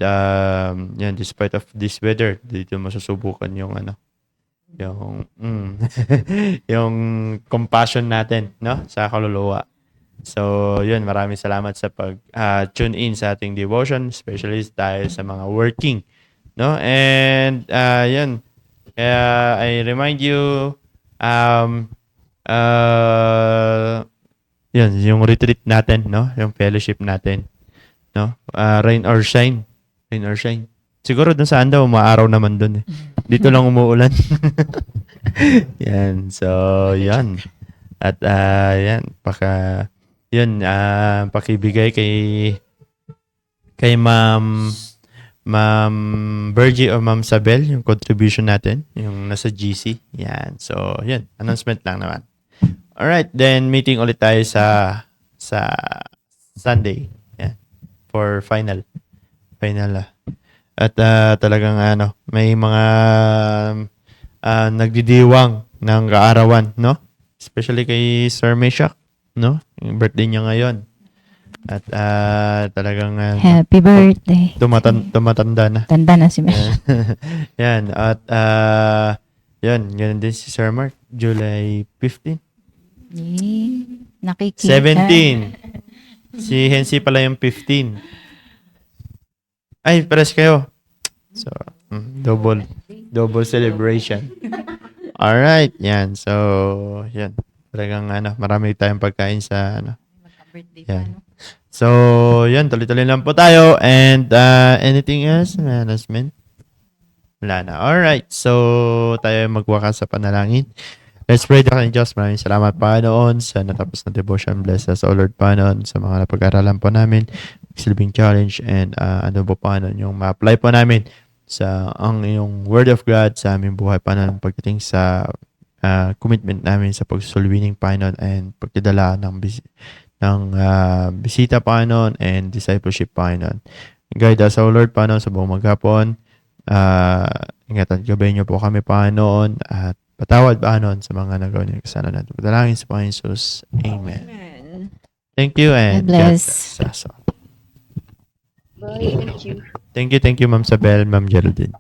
yan, despite of this weather, dito masusubukan yung yung compassion natin, no, sa kaluluwa. So, yun, maraming salamat sa pag tune in sa ating devotion, especially dahil sa mga working, no? And yun, kaya I remind you yun, yung retreat natin, no? Yung fellowship natin, no? Rain or shine. Rain or shine. Siguro dun saan daw, umaaraw naman dun eh. Dito lang umuulan. Yan. So, yan. At yan, pakibigay kay kay Ma'am Virgie o Ma'am Sabel, yung contribution natin, yung nasa GC. Yan. So, yun. Announcement lang naman. Alright, then meeting ulit tayo sa Sunday. Yan. For final. At talagang may mga nagdidiwang ng kaarawan, no? Especially kay Sir Meshach, no? Yung birthday niya ngayon. At talagang Happy birthday. tumatanda na. Tanda na si Mesh. Yan. At yan. Ganun din si Sir Mark. July 15. Nakikita. 17. Si Hensi pala yung 15. Ay, pares kayo. So, double celebration. Alright. Yan. So, yan. Talagang marami tayong pagkain sa yan. So, yan, tuloy-tuloy lang po tayo. And anything else? Announcement? Wala na. Alright. So, tayo magwakas sa panalangin. Let's pray to Diyos. Maraming salamat, Panginoon, sa natapos na devotion. Bless us, O Lord, Panginoon, sa mga napag-aralan po namin. Silbing challenge. And Panginoon, yung ma-apply po namin sa ang iyong Word of God sa aming buhay, Panginoon, pagdating sa commitment namin sa pagsusulwining, Panginoon, and pagdadala ng bisita, Panginoon, and discipleship, Panginoon. Guide us, O Lord, Panginoon, sa buong maghapon. Ingatan, gabayin niyo po kami, Panginoon, at patawad, Panginoon, sa mga nagawa niyo kasalanan. Padalangin sa Panginoon Jesus. Amen. Thank you, and God bless. God bless us all. Bye. Thank you. Thank you, Ma'am Sabel, Ma'am Geraldine.